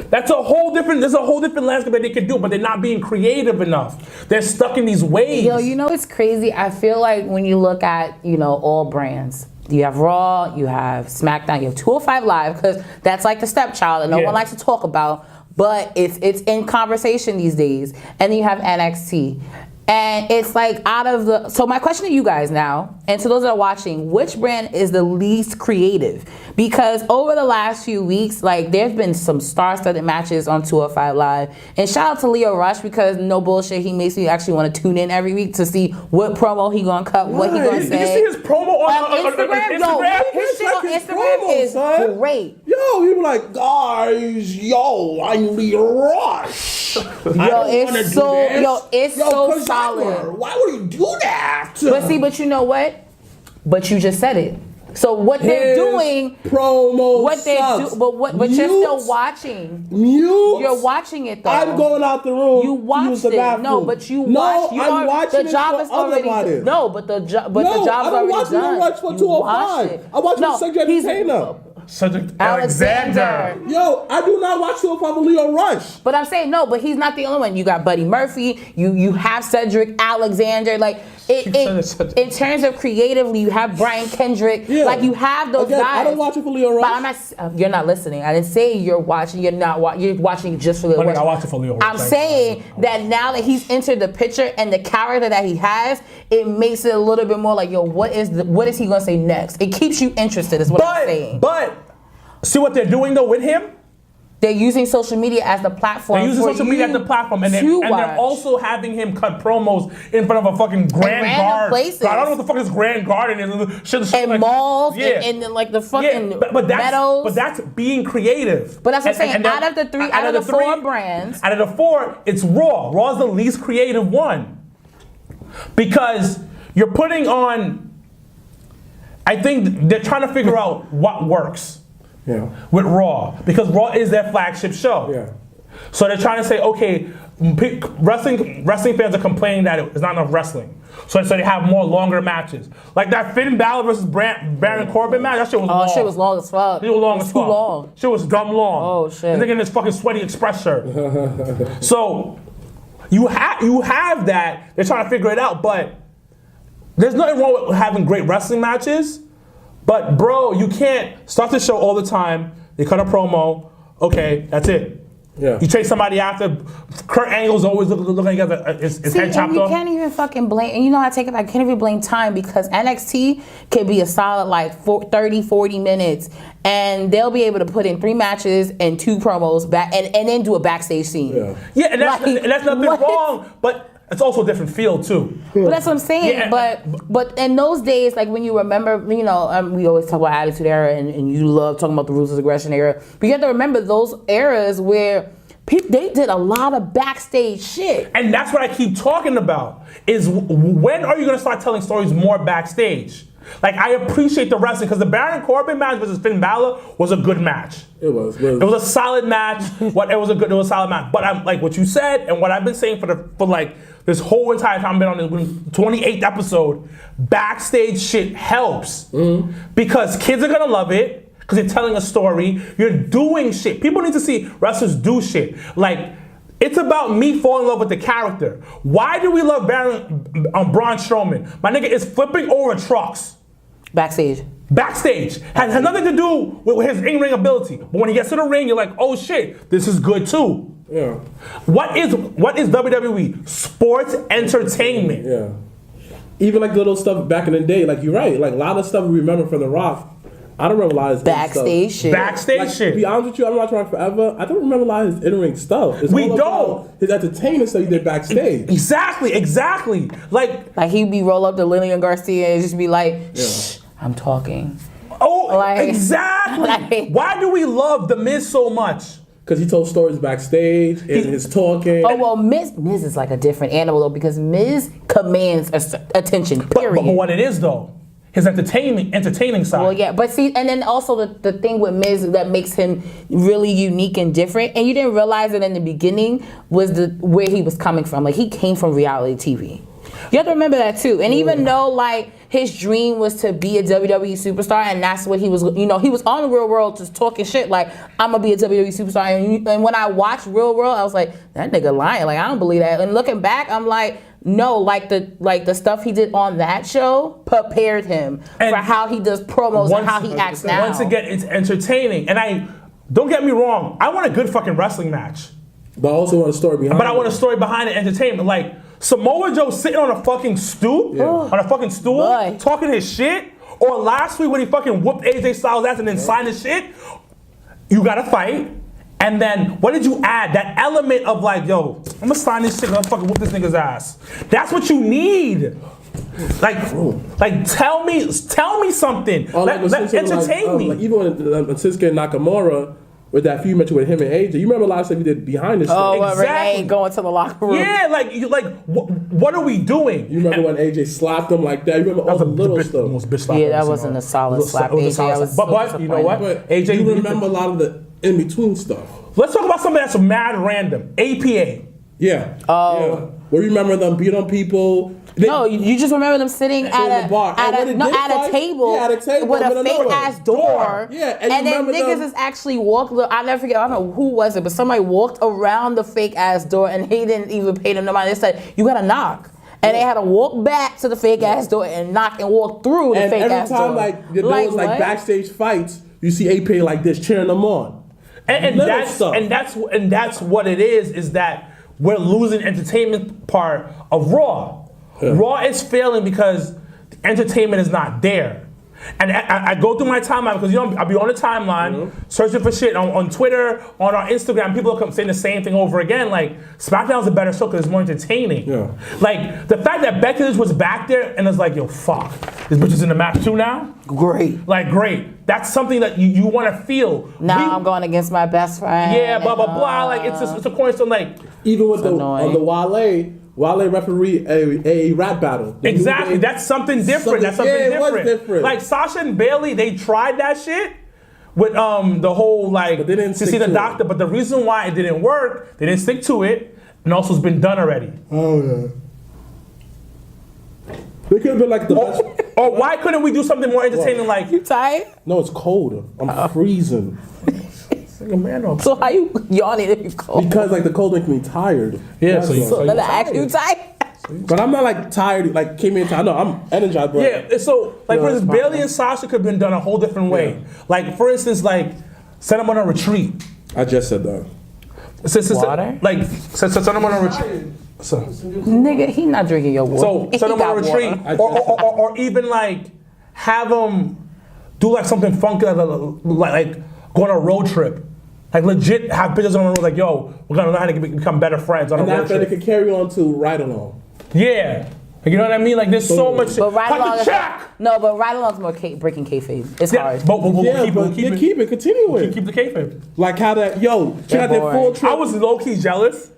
There's a whole different landscape that they can do, but they're not being creative enough. They're stuck in these ways. Yo, you know it's crazy? I feel like when you look at, all brands, you have Raw, you have SmackDown, you have 205 Live, because that's like the stepchild that no one likes to talk about, but it's in conversation these days. And then you have NXT. And it's like so my question to you guys now, and to those that are watching, which brand is the least creative? Because over the last few weeks, like there's been some star-studded matches on 205 Live. And shout out to Leo Rush, because no bullshit, he makes me actually want to tune in every week to see what promo he gonna cut, what he gonna say. Did you see his promo on Instagram? Yo, his shit on Instagram is great. Yo, he was like, guys, I'm Leo Rush. It's so solid. Why would you do that? But you know what? But you just said it. So what they're doing, promo what they do, but you're still watching. Mute. You're watching it though. I'm going out the room. You watched it. No, but you watched. I'm watching the job it is for already other no, but the job is already done. I don't watch Leo Rush for 205. I watch the Cedric Entertainer. Cedric Alexander. Yo, I do not watch 205 with Leo Rush. But I'm saying no, but he's not the only one. You got Buddy Murphy. You have Cedric Alexander. Like in terms of creatively, you have Brian Kendrick. Yeah. Like you have those guys. I don't watch it for Leo Rush. But I'm not. You're not listening. I didn't say you're watching. You're not. You're watching just for Leo Rush. I watch it for Leo Rush. I'm saying that now that he's entered the picture and the character that he has, it makes it a little bit more like, yo, what is he gonna say next? It keeps you interested. Is what I'm saying. But see what they're doing though with him? They're using social media as the platform. They're using social media as the platform, and they're also having him cut promos in front of a fucking Grand Garden. Places. I don't know what the fuck this Grand Garden is. And like, malls, and like the fucking meadows. But that's being creative. But that's what I'm saying. Out of the four brands, out of the four, it's Raw. Raw's the least creative one because you're putting on. I think they're trying to figure out what works. Yeah. With Raw, because Raw is their flagship show. Yeah. So they're trying to say, okay, wrestling fans are complaining that it's not enough wrestling. So they have more longer matches. Like that Finn Balor versus Baron Corbin match, that shit was long. Oh, shit was long as fuck. It was long as fuck. Too long. Shit was dumb long. Oh, shit. And they're getting this fucking Sweaty Express shirt. So you have that. They're trying to figure it out, but there's nothing wrong with having great wrestling matches. But bro, you can't start the show all the time. They cut a promo. Okay, that's it. Yeah. You chase somebody after. Kurt Angle's always looking at his head chopped off. You can't even fucking blame. And you know how I take it back. I can't even blame time because NXT could be a solid like 30, 40 minutes, and they'll be able to put in 3 matches and 2 promos back, and then do a backstage scene. Yeah, and that's nothing wrong. But it's also a different feel too. But that's what I'm saying. Yeah. But in those days, like when you remember, we always talk about Attitude Era, and you love talking about the Ruthless Aggression era. But you have to remember those eras where they did a lot of backstage shit. And that's what I keep talking about. Is when are you going to start telling stories more backstage? Like, I appreciate the wrestling because the Baron Corbin match versus Finn Balor was a good match. It was. It was a solid match. It was a solid match. But I'm like what you said and what I've been saying for like this whole entire time I've been on this 28th episode. Backstage shit helps because kids are gonna love it because you're telling a story. You're doing shit. People need to see wrestlers do shit. Like It's about me falling in love with the character. Why do we love Braun Strowman? My nigga is flipping over trucks. Backstage. Has nothing to do with his in-ring ability. But when he gets to the ring, you're like, oh shit, this is good too. Yeah. What is WWE? Sports entertainment. Yeah. Even like little stuff back in the day, like you're right, like a lot of stuff we remember from The Rock. I don't remember a lot of his backstage shit. To be honest with you, I'm not trying forever. I don't remember a lot of his in-ring stuff. It's we all don't. about his entertainment stuff he did backstage. Exactly. Like he'd be roll up to Lillian Garcia and just be like, shh, I'm talking. Oh, like, exactly. Why do we love The Miz so much? Because he told stories backstage and his talking. Oh, well, Miz is like a different animal, though, because Miz commands attention, period. But what it is, though, his entertaining side. Well, yeah, but see, and then also the thing with Miz that makes him really unique and different, and you didn't realize it in the beginning, was where he was coming from. Like, he came from reality TV. You have to remember that, too. And even though, like, his dream was to be a WWE superstar, and that's what he was, he was on the Real World just talking shit, like, I'm gonna be a WWE superstar. And when I watched Real World, I was like, that nigga lying. Like, I don't believe that. And looking back, I'm like, no, like the stuff he did on that show prepared him for how he does promos and how he acts now. Once again, it's entertaining. And don't get me wrong, I want a good fucking wrestling match. But I also want a story behind it. But I want a story behind the entertainment. Like, Samoa Joe sitting on a fucking stool, talking his shit, or last week when he fucking whooped AJ Styles' ass and then signed his shit, you gotta fight. And then, what did you add? That element of like, yo, I'm gonna sign this shit and I'm gonna fucking whoop this nigga's ass. That's what you need. Like tell me something. Entertain me. Like even when Shinsuke Nakamura, with that feud match with him and AJ, you remember a lot of stuff he did behind the scenes. Oh, exactly. Renee going to the locker room. Yeah, what are we doing? You remember when AJ slapped him like that? You remember all the little stuff? Most bitch slap. Yeah, that wasn't a solid slap. But you know what? But AJ, you remember a lot of the in between stuff. Let's talk about something that's mad random. APA. Yeah. Oh. Yeah. Well, you remember them beat on people. No, you just remember them sitting at a table with a fake ass door. Yeah, and then niggas is actually walked. I'll never forget. I don't know who was it, but somebody walked around the fake ass door and he didn't even pay them no money. They said you gotta knock. And they had to walk back to the fake ass door and knock and walk through the fake ass door. And every time there was backstage fights, you see APA like this cheering them on. And that's what it is that we're losing entertainment part of Raw. Yeah. Raw is failing because entertainment is not there. And I go through my timeline because I'll be on the timeline searching for shit on Twitter, on our Instagram. People are saying the same thing over again. Like, SmackDown's a better show because it's more entertaining. Yeah. Like, the fact that Becky Lynch was back there and it's like, yo, fuck, this bitch is in the match too now? Great. Like, great. That's something that you want to feel. Now I'm going against my best friend. Yeah, blah, blah, blah. Like, it's a cornerstone. Like, even with the Wale referee a rap battle. Exactly. That's something different. It was different. Like Sasha and Bailey, they tried that shit with the whole like to see the doctor. But the reason why it didn't work, they didn't stick to it, and also it's been done already. Oh yeah. They could have been like the best. Or why couldn't we do something more entertaining? Like, you tired? No, it's cold. I'm freezing. So how you yawning if you cold? Because like the cold makes me tired. Yeah, so let I ask you tired. But I'm not like tired, like came in tired. No, I'm energized. Bro. Yeah, so like for instance, Bailey and Sasha could have been done a whole different way. Yeah. Like for instance, like send them on a retreat. I just said that. Water? Like send them on a retreat. So, nigga, he not drinking your water. So send them on a retreat, or even like have them do like something funky, like go on a road trip. Like legit have bitches on the road like, yo, we're gonna learn how to become better friends on a road trip. And after they can carry on to ride along. Yeah. Like, you know what I mean? Like there's so much shit. But ride along's more breaking kayfabe. It's hard. But we'll keep it. Continue it. Keep the kayfabe. Like how that, check out that full trip. I was low-key jealous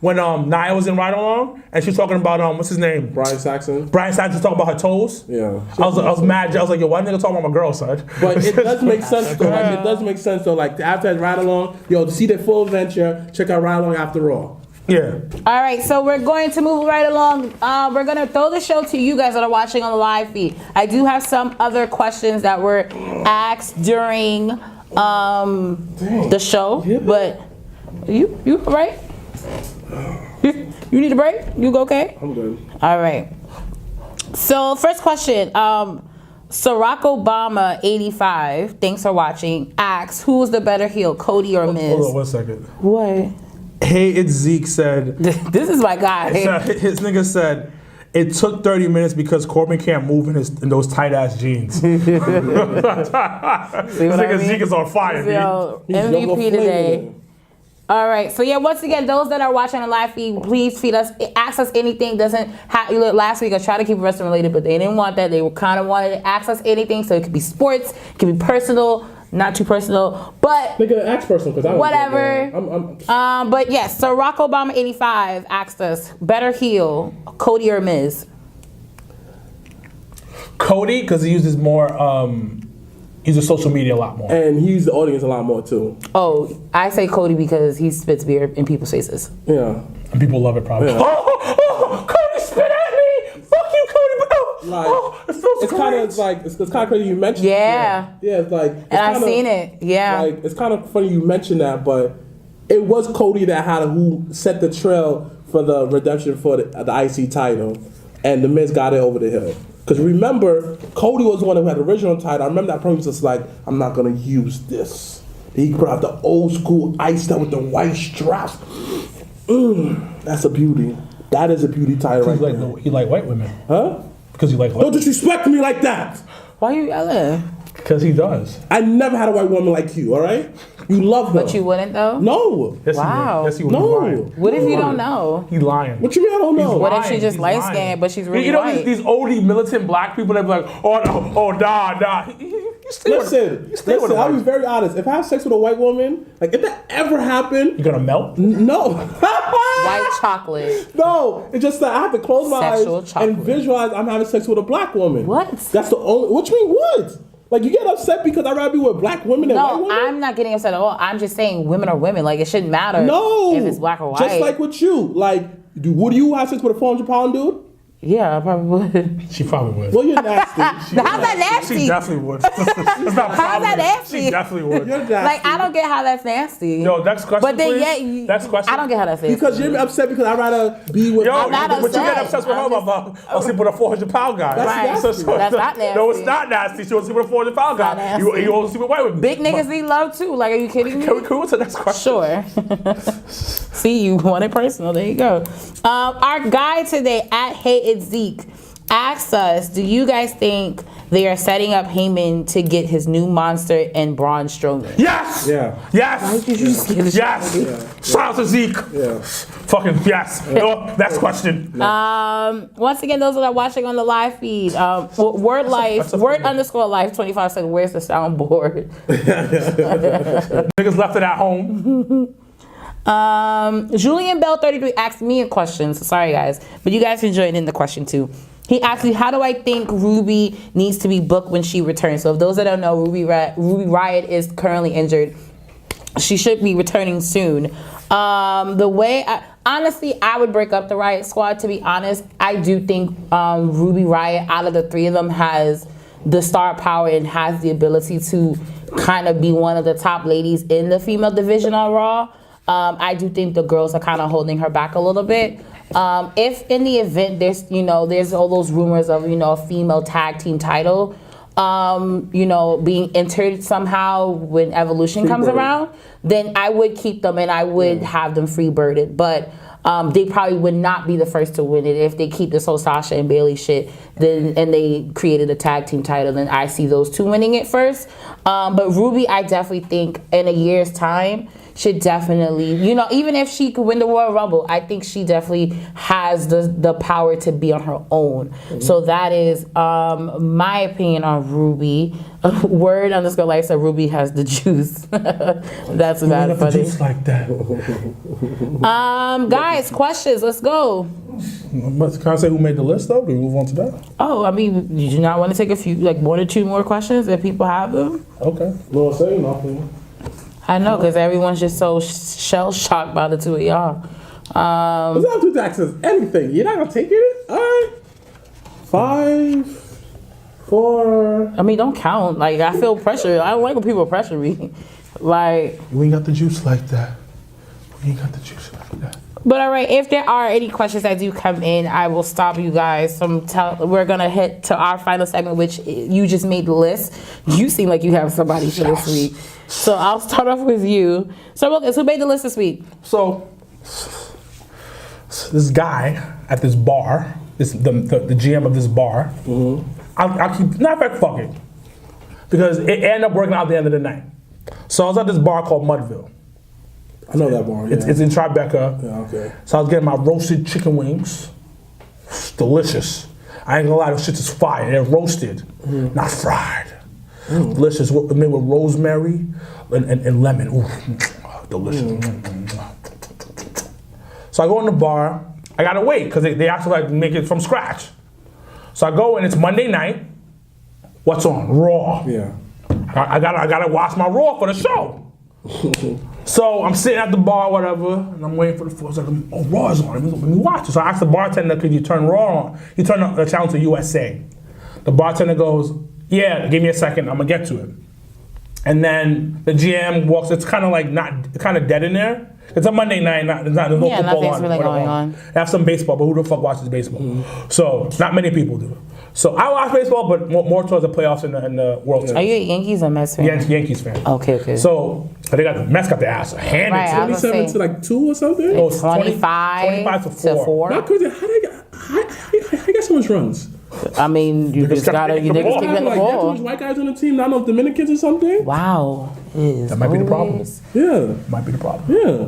when Nia was in Ride Along and she was talking about what's his name? Brian Saxon was talking about her toes. Yeah. I was mad. I was like, yo, why nigga talking about my girl, son? But it does make sense though. Like, it does make sense though. Like after Ride Along, to see their full adventure, check out Ride Along after all. Yeah. All right, so we're going to move right along. We're going to throw the show to you guys that are watching on the live feed. I do have some other questions that were asked during the show, but you all right? You need a break? You go okay? I'm good. All right. So first question, Barack Obama 85, thanks for watching, asks who's the better heel, Cody or Miz? Hold on 1 second. What? Hey, it's Zeke said. This is my guy. His nigga said it took 30 minutes because Corbin can't move in those tight ass jeans. This nigga Zeke is on fire, Yo, He's MVP Yoga today. Flavor. All right, so yeah, once again, those that are watching the live feed, please feed us, ask us anything. Doesn't have, last week I tried to keep wrestling related, but they didn't want that. They kind of wanted to ask us anything, so it could be sports, it could be personal, not too personal, but Nigga, ask personal because I don't whatever. But yes, so Barack Obama 85 asked us, better heel, Cody or Miz? Cody, because he uses more, uses social media a lot more. And he used the audience a lot more too. Oh, I say Cody because he spits beer in people's faces. Yeah. And people love it probably. Yeah. Oh, Cody spit at me! Fuck you, Cody! Like, it feels it's kind of like it's kind of crazy you mentioned. Yeah. Yeah, it's like. And I've seen it. Yeah. Like it's kind of funny you mentioned that, but it was Cody that who set the trail for the redemption for the IC title, and the Miz got it over the hill. Because remember, Cody was the one who had the original title. I remember that promise was like, I'm not gonna use this. He brought out the old school ice that with the white straps. That's a beauty. That is a beauty title right there. He like white women. Huh? Because he like white Don't disrespect me like that. Why you yelling? Because he does. I never had a white woman like you, all right? You love her. But you wouldn't though? No. Yes, Wow. Yes, he would. No. He's lying. What if you don't know? He lying. What you mean I don't know? What if she lying. just He's light lying. skinned but she's really You know white? these oldie militant black people that be like, nah. Listen, I'll be very honest. If I have sex with a white woman, like if that ever happened, You gonna melt? no. White chocolate. No, it's just that I have to close my Sexual eyes chocolate. and visualize I'm having sex with a black woman. What? That's the only. What you mean what? Like you get upset because I'd rather be with black women than white No, women? I'm not getting upset at all. I'm just saying women are women. Like it shouldn't matter No. if it's black or white. Just like with you. Like, would you have sex with a 400-pound dude? Yeah, I probably would. She probably would. Well, you're nasty. How's that nasty? She definitely would. That's not How's that probably. nasty? She definitely would. You're nasty. Like I don't get how that's nasty. Yo, next question, But then please. Next question. I don't get how that's nasty. Because you're upset because I'd rather be with. Yo, I'm not but you get upset. obsessed with her about I'll sleep with a 400-pound guy. That's Right. nasty. That's not nasty. No, it's not nasty. She wants to sleep with a 400-pound guy. nasty. You want to sleep with white women. Big niggas need love too. Like, are you kidding me? Can we go to the next question? Sure. See, you want it personal. There you go. Our guy today at Hey It's Zeke asks us, do you guys think they are setting up Heyman to get his new monster and Braun Strowman? Yes. Yeah. Yes. Why did you just get the Yes. Shout out to Zeke. Yeah. Fucking yes. No, next question. Once again, those that are watching on the live feed, word _life 25 said, where's the soundboard? Niggas left it at home. Julian Bell 33 asked me a question. So sorry guys, but you guys can join in the question too. He asked me, how do I think Ruby needs to be booked when she returns? So if those that don't know, Ruby Riott is currently injured. She should be returning soon. Honestly, I would break up the Riott Squad, to be honest. I do think Ruby Riott, out of the three of them, has the star power and has the ability to kind of be one of the top ladies in the female division on Raw. I do think the girls are kind of holding her back a little bit. If in the event there's all those rumors of, a female tag team title, being entered somehow when Evolution comes around, then I would keep them and I would have them free-birded. But they probably would not be the first to win it if they keep this whole Sasha and Bailey shit. And they created a tag team title. Then I see those two winning it first. But Ruby, I definitely think in a year's time should definitely, even if she could win the Royal Rumble, I think she definitely has the power to be on her own. Mm-hmm. So that is my opinion on Ruby. Word _life said Ruby has the juice. That's about funny. Juice like that. Guys, questions. Let's go. Can I say who made the list though? Do we move on to that? Oh, I mean, you do not want to take a few, like 1 or 2 more questions if people have them? Okay. No, say nothing. I know, because everyone's just so shell-shocked by the two of y'all. It's not 2 taxes. Anything. You're not going to take it? All right. 5, 4. I mean, don't count. Like, I feel pressure. I don't like when people pressure me. Like, You ain't got the juice like that. You ain't got the juice like that. But all right, if there are any questions that do come in, I will stop you guys from we're gonna hit to our final segment, which you just made the list. You seem like you have somebody for this week. So I'll start off with you. So Wilkins, who made the list this week? So this guy at this bar, the GM of this bar, I'll keep, not fact, fuck it. Because it ended up working out at the end of the night. So I was at this bar called Mudville. I know that bar. Yeah. It's in Tribeca. Yeah, okay. So I was getting my roasted chicken wings. It's delicious. I ain't gonna lie, those shit is fire. They're roasted, not fried. Delicious. Made with rosemary and lemon. Ooh, delicious. So I go in the bar. I gotta wait because they actually like make it from scratch. So I go in. It's Monday night. What's on? Raw. Yeah. I gotta watch my Raw for the show. So I'm sitting at the bar, whatever, and I'm waiting for the floor. It's like, oh, Raw is on. Let me watch it. So I asked the bartender, could you turn Raw on? He turned the channel to USA. The bartender goes, yeah, give me a second. I'm gonna get to it. And then the GM walks. It's kind of like kind of dead in there. It's a Monday night. There's no football nothing's really going on. They have some baseball, but who the fuck watches baseball? So not many people do. So I watch baseball, but more towards the playoffs in the World Series. Are you a Yankees or Mets fan? Yankees fan. Okay. So they got the Mets got their ass handed Right, to them. 27 to like 2 or something? No, it's 25 to 4. Not crazy. How they got so much runs? I mean, you just gotta, you niggas keep getting the Like, got too ball. much white guys on the team, not enough Dominicans or something? Wow. That might be the problem. Yeah. Might be the problem. Yeah.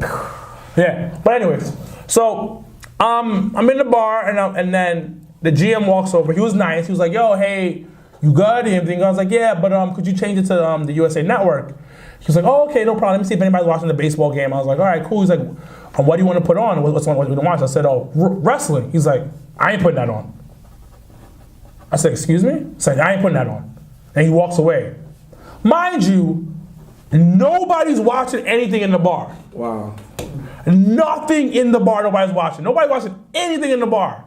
Yeah. But anyways, so I'm in the bar and then the GM walks over. He was nice. He was like, "Yo, hey, you good?" And everything. I was like, "Yeah, but could you change it to the USA Network?" He was like, "Oh, okay, no problem. Let me see if anybody's watching the baseball game." I was like, "All right, cool." He's like, "What do you want to put on? What you want to watch?" I said, "Oh, wrestling." He's like, "I ain't putting that on." I said, "Excuse me?" He's like, "I ain't putting that on." And he walks away. Mind you, nobody's watching anything in the bar. Wow. Nothing in the bar. Nobody's watching. Nobody's watching anything in the bar.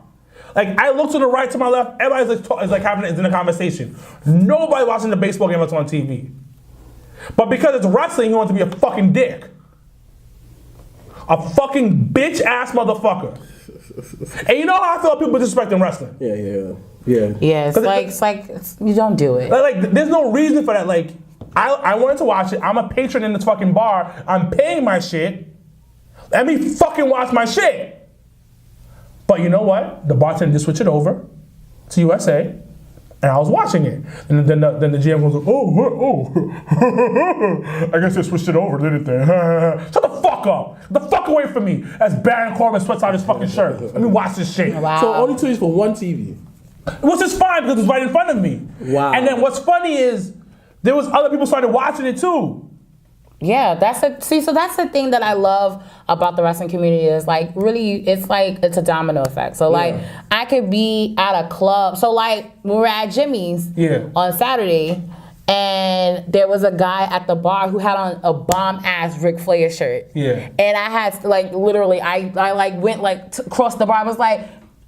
Like I look to the right, to my left. Everybody's like having it in a conversation. Nobody watching the baseball game that's on TV. But because it's wrestling, you want to be a fucking dick, a fucking bitch ass motherfucker. And you know how I feel about people disrespecting wrestling. Yeah, it's like you don't do it. Like there's no reason for that. Like I wanted to watch it. I'm a patron in this fucking bar. I'm paying my shit. Let me fucking watch my shit. But you know what? The bartender did switch it over to USA, and I was watching it. And then the GM goes, I guess they switched it over, didn't they? Shut the fuck up. Get the fuck away from me. As Baron Corbin sweats out his fucking shirt. Let me watch this shit. Wow. So only 2 is for one TV. Which is fine because it's right in front of me. Wow. And then what's funny is there was other people started watching it too. Yeah, that's the thing that I love about the wrestling community is like really it's a domino effect. So like I could be at a club. So like we were at Jimmy's on Saturday and there was a guy at the bar who had on a bomb ass Ric Flair shirt. Yeah. And I had like literally I like went like across the bar. I was like,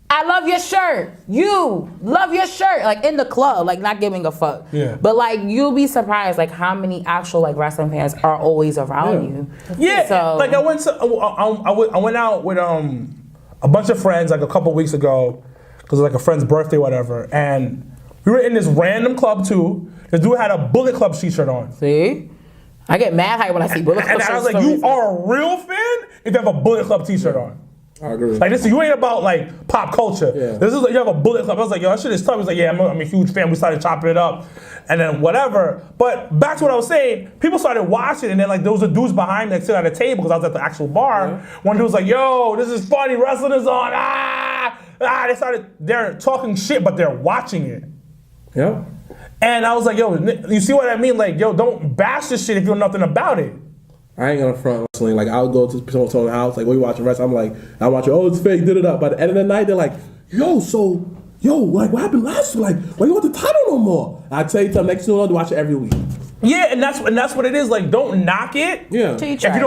I love your shirt. You love your shirt. Like in the club, like not giving a fuck. Yeah. But like you'll be surprised like how many actual like wrestling fans are always around you. Yeah. So like I went out with a bunch of friends like a couple weeks ago because it was like a friend's birthday, whatever, and we were in this random club too. This dude had a Bullet Club t-shirt on. See? I get mad hype when I see Bullet Club. And I was like, you are a real fan if you have a Bullet Club t-shirt on. I agree. Like this, you ain't about like pop culture. Yeah. This is like you have a Bullet Club. I was like, yo, that shit is tough. He was like, yeah, I'm a huge fan. We started chopping it up, and then whatever. But back to what I was saying, people started watching, and then like there was a dudes behind me like, sitting at a table because I was at the actual bar. Yeah. One dude was like, yo, this is funny. Wrestling is on. They're talking shit, but they're watching it. Yeah. And I was like, yo, you see what I mean? Like, yo, don't bash this shit if you know nothing about it. I ain't gonna front wrestling. Like I'll go to someone's house, like, "What you watching wrestling?" I'm like, "I'm watching. Oh, it's fake." By the end of the night, they're like, "Yo, like what happened last week? Like, why you want the title no more?" I tell you something. Next thing you know, to watch it every week. Yeah, and that's what it is. Like, don't knock it. Yeah. If you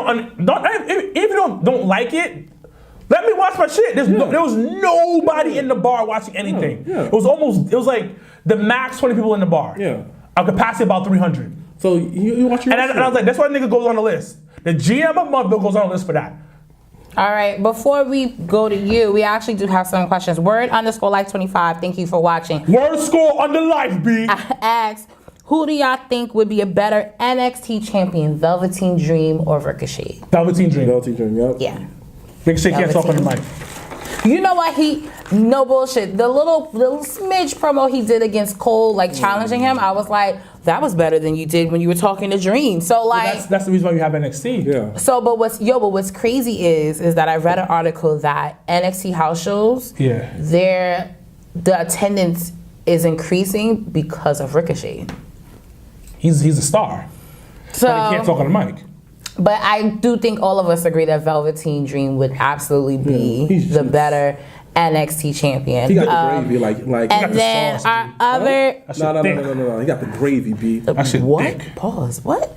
don't like it, let me watch my shit. There was nobody in the bar watching anything. Yeah. It was like the max 20 people in the bar. Yeah. Our capacity about 300. So you watch your and I was like, that's why nigga goes on the list. The GM of Mudville goes on the list for that. All right, before we go to you, we actually do have some questions. Word_life25, thank you for watching. Word score under life, B. Asks, who do y'all think would be a better NXT champion, Velveteen Dream or Ricochet? Velveteen Dream. Velveteen Dream, yep. Yeah. Ricochet can't talk on the mic. You know what? No bullshit. The little smidge promo he did against Cole, like challenging him, I was like, that was better than you did when you were talking to Dream. So like, That's the reason why you have NXT. Yeah. so but what's crazy is that I read an article that NXT house shows, the attendance is increasing because of Ricochet. He's a star. So But he can't talk on the mic. But I do think all of us agree that Velveteen Dream would absolutely be the better NXT champion. He got the gravy, like. And then sauce, our other No. He got the gravy, B. That shit what? thick. Pause. What?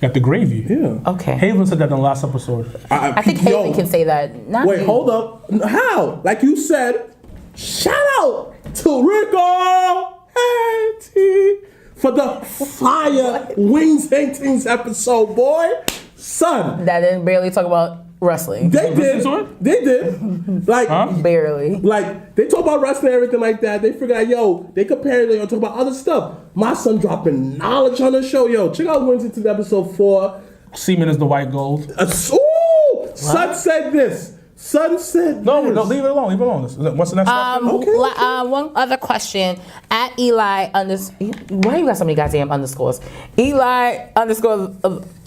Got the gravy. Yeah. Okay. Haven said that in the last episode. I think Haven can say that. Not Wait, you. hold up. How? Like you said, shout out to Rico Henty for the fire Wings Hastings episode, boy. Son. That didn't barely talk about wrestling. They did. to it? They did. Like, Barely. like they talk about wrestling and everything like that. They figure out, yo, they compare it, talk about other stuff. My son dropping knowledge on the show. Yo, check out Wings Hastings episode 4. Semen is the white gold. Ooh! Son said this. Son said No, this. no, leave it alone. Leave it alone. What's the next question? One other question at Eli why you got so many goddamn underscores?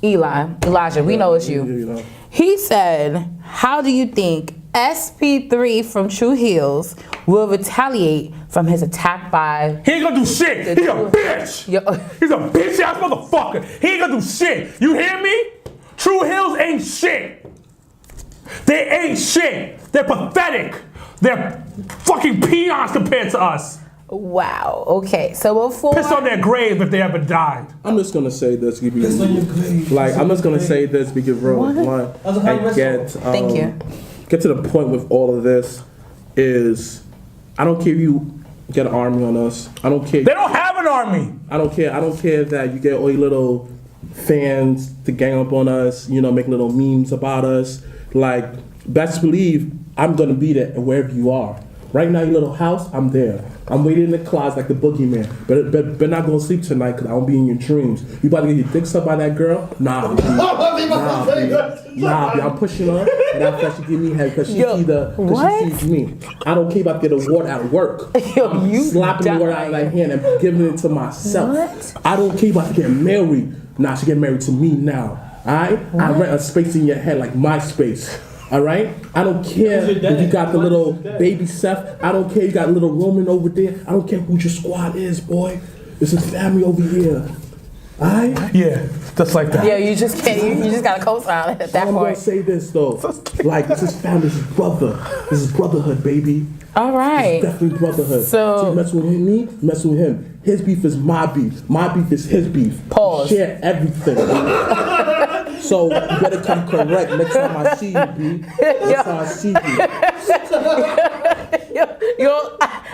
Elijah, we know it's you. He said, how do you think SP3 from True Heels will retaliate from his attack by... He ain't gonna do shit. He's a bitch. He's a bitch ass motherfucker. He ain't gonna do shit. You hear me? True Heels ain't shit. They ain't shit. They're pathetic. They're fucking peons compared to us. Wow. Okay. So before... Piss on their grave if they ever died. I'm just gonna say this. Piss on your grave. Like, I'm just gonna say this because real blunt and Thank you. Get to the point with all of this is I don't care if you get an army on us. I don't care. They don't have an army. I don't care. I don't care that you get all your little fans to gang up on us, make little memes about us. Like, best believe I'm gonna be there wherever you are. Right now, your little house, I'm there. I'm waiting in the closet like the boogeyman. But not gonna sleep tonight because I won't be in your dreams. You about to get your dick sucked by that girl? Nah, B. Nah, B. I'm pushing her. And after she give me head because she sees me. I don't care about getting a award at work. I'm slapping the word out of that hand and giving it to myself. What? I don't care about getting married. Nah, she getting married to me now. Alright? I rent a space in your head like my space. Alright? I don't care if you got the little baby Seth. I don't care you got little Roman over there. I don't care who your squad is, boy. There's a family over here. Alright? Yeah, just like that. Yeah, you just can't. You just gotta co-sign at that I'm gonna point. say this though. Like, this is family, this is brother. This is brotherhood, baby. All right. It's definitely brotherhood. So you mess with me, mess with him. His beef is my beef. My beef is his beef. Pause. Share everything. So you better come correct next time I see you, B. Next time I see you.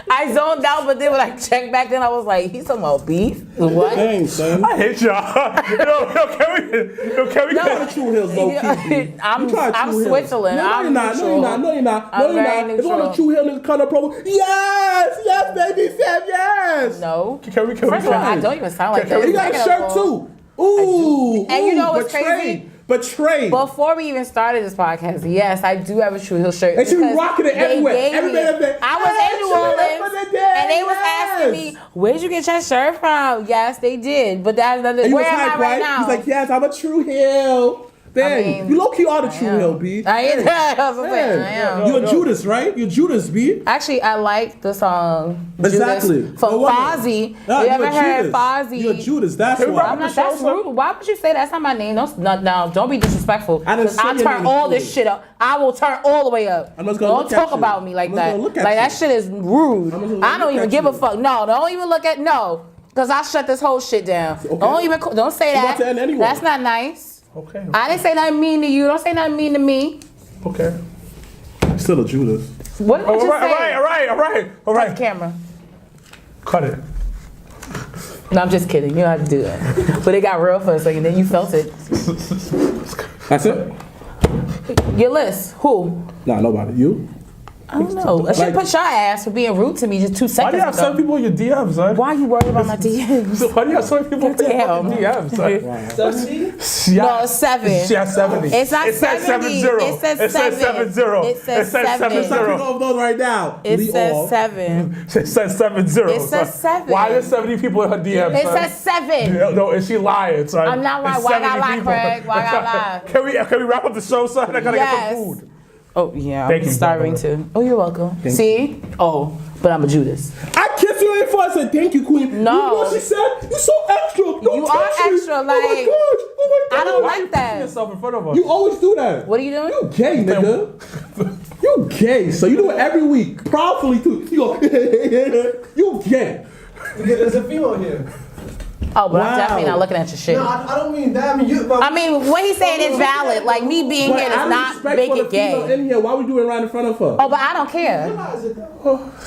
I zoned out, but then when I checked back, then I was like, he's talking about beef. What? Dang, son. I hate y'all. Can we No, True Hills low key. I'm Hills. Switzerland. No, you're not. No, you're not. I'm very If all the True Hill niggas come to promo, yes, baby, Sam, yes. No. Can we First of all, I don't even sound like that. You got a shirt too. Ooh. And you know what's betrayed. crazy? Betrayed. Before we even started this podcast, yes, I do have a True Hill shirt. And she was because rocking it they everywhere. gave me- Everywhere. I was in New Orleans, for the day, and they was asking me, "Where'd you get your shirt from?" Yes, they did, but that's another. And you Where was am hype, I right right? now? He's like, yes, I'm a True Hill. Dang, you low key are the True Hill, B. I am. That's what I'm saying. I am. You're Judas, right? You're Judas, B. Actually, I like the song Exactly. Judas from No wonder. Fozzy. No, you you're ever heard Judas. Fozzy? You're Judas, that's why. I'm not, that's rude. Why would you say that? That's not my name. Don't be disrespectful. I didn't say I'll your turn name all is this shit up. I will turn all the way up. I'm just gonna Don't look at talk you. about me like I'm just that. gonna look at Like that you. shit is rude. I'm just gonna I don't look even at give a you. fuck. No, don't even look at Because I shut this whole shit down. Okay. Don't say You about that. to end anyway. That's not nice. Okay. I didn't say nothing mean to you. Don't say nothing mean to me. Okay. Still a Judas. What did you say? All right. Cut the camera. Cut it. No, I'm just kidding. You don't have to do that. But it got real for a second. Then you felt it. That's it? Your list. Who? Nah, nobody. You? I don't know. I should put your ass for being rude to me just 2 seconds Why do you have ago. 7 people in your DMs, son? Why are you worried about my DMs? Why do you have so many people in your Damn. DMs, son? 70? No, it's 7. She has 70. It's not It says 70. 7-0. It says It says 7. 7-0. It says 7. Stop picking 7-0. off those right now. It Lee says off. 7. It says 7-0. It says son. 7. Why are there 70 people in her DMs, It son? says 7. No, is she lying, son? I'm not lying. It's Why I gotta 70 lie, people. Craig? Why I gotta lie? Can we wrap up the show, son? I gotta get Yes. some food. Oh, yeah. Thank I'm you, starving brother. too. Oh, you're welcome. See? Oh, but I'm a Judas. I kissed you before I said thank you, Queen. No. You know what she said? You so extra. Don't You are touch me. extra, Oh my like, God. Oh my God. I don't Why like you putting that. yourself in front of us? You always do that. What are you doing? You gay, nigga. You gay. So you do it every week. Proudly too. You go, you gay. There's a female here. Oh, but I'm Wow. definitely not looking at your shit. No, I don't mean that. I mean, you. I mean, what he's saying is valid. Like, me being But here out does of not respect make for the it female gay. in here, why we doing it right in front of her? Oh, but I don't care. Realize it,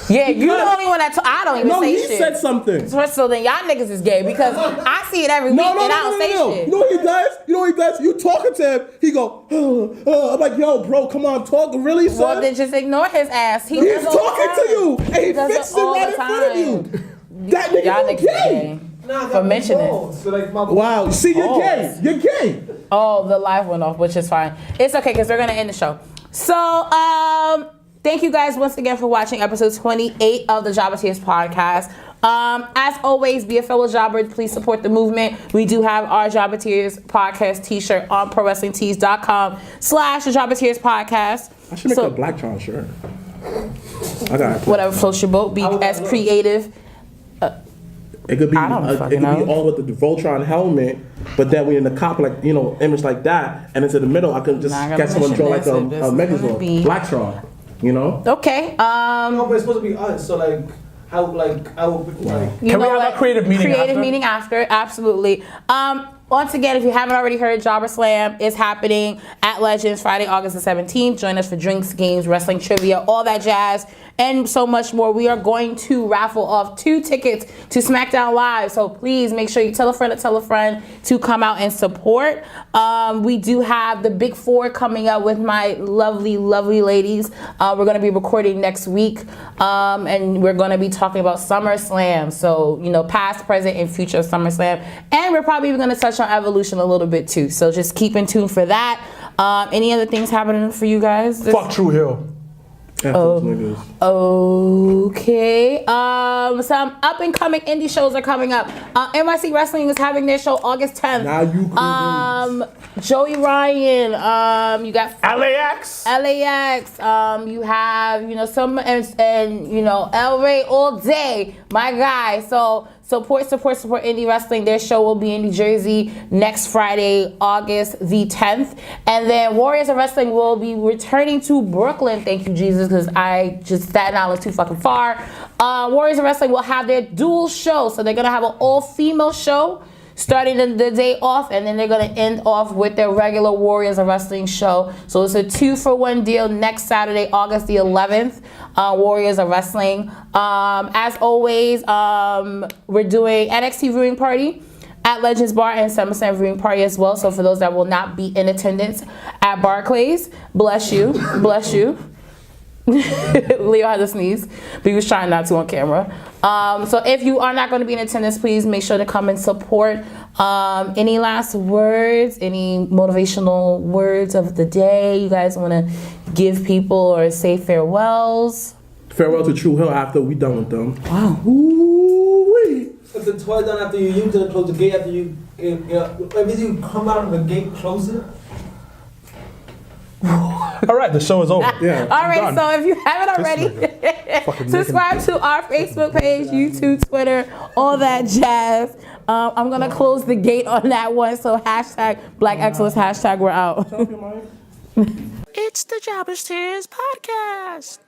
Yeah, you the only one that I don't even No, say he shit. said something. So then y'all niggas is gay because I see it every week No, and I don't say no. shit. You know what he does? You know what he does? You talking to him, he go, I'm like, yo, bro, come on, talk. Really, son? Well, then just ignore his ass. He He's does all the talking to time. you, and he does fixed it it all right the in front of you. time. That nigga, Y'all you niggas is gay. gay. Nah, For mentioning it. So like my Wow, see, you're Oh. gay. You're gay. Oh, the live went off, which is fine. It's okay because they're gonna end the show. So, thank you guys once again for watching episode 28 of the Jobberteers podcast. As always, be a fellow jobber. Please support the movement. We do have our Jobberteers podcast t-shirt on ProWrestlingTees.com/the Jobberteers podcast. I should make a black Tron shirt. I got it. Whatever floats your boat. Be as creative. It could be I don't it fucking could be know. all with the Voltron helmet, but then we in the cop like image like that, and it's in the middle. I can just Not gonna get someone draw like mention this. a This is gonna Megazord, be- Black Tron, Okay. No, but it's supposed to be us. So like, how like I would like. You Can we know have what? a creative meeting Creative after? meeting after, absolutely. Once again, if you haven't already heard, Jobber Slam is happening at Legends Friday, August the 17th. Join us for drinks, games, wrestling trivia, all that jazz, and so much more. We are going to raffle off 2 tickets to SmackDown Live, so please make sure you tell a friend to come out and support. We do have the Big 4 coming up with my lovely, lovely ladies. We're going to be recording next week, and we're going to be talking about SummerSlam. So, past, present, and future SummerSlam. And we're probably even going to touch on Evolution a little bit too. So just keep in tune for that. Any other things happening for you guys? Fuck True Hill. Okay. Some up and coming indie shows are coming up. NYC Wrestling is having their show August 10th. Now you cool. Joey Ryan. You got LAX. You have some and El Rey all day, my guy. So support indie wrestling. Their show will be in New Jersey next Friday, August the 10th, and then Warriors of Wrestling will be returning to Brooklyn. Thank you, Jesus, because Staten Island too fucking far. Warriors of Wrestling will have their dual show, so they're gonna have an all-female show starting the day off, and then they're going to end off with their regular Warriors of Wrestling show. So it's a 2-for-1 deal next Saturday, August the 11th, Warriors of Wrestling. As always, we're doing NXT Viewing Party at Legends Bar and SummerSlam Viewing Party as well. So for those that will not be in attendance at Barclays, bless you, bless you. Leo had to sneeze, but he was trying not to on camera. So if you are not going to be in attendance, please make sure to come and support. Any last words, any motivational words of the day you guys want to give people or say farewells? Farewell to True Hill after we done with them. Wow. Ooh-wee. If the toilet done after you use it, close the gate after you. Every time you come out of the gate, close it. All right, the show is over. Yeah. All right, done. so if you haven't already, subscribe to our Facebook page, YouTube, Twitter, all that jazz. I'm going to close the gate on that one, so hashtag Black Excellence, hashtag we're out. It's the Jobberteers podcast.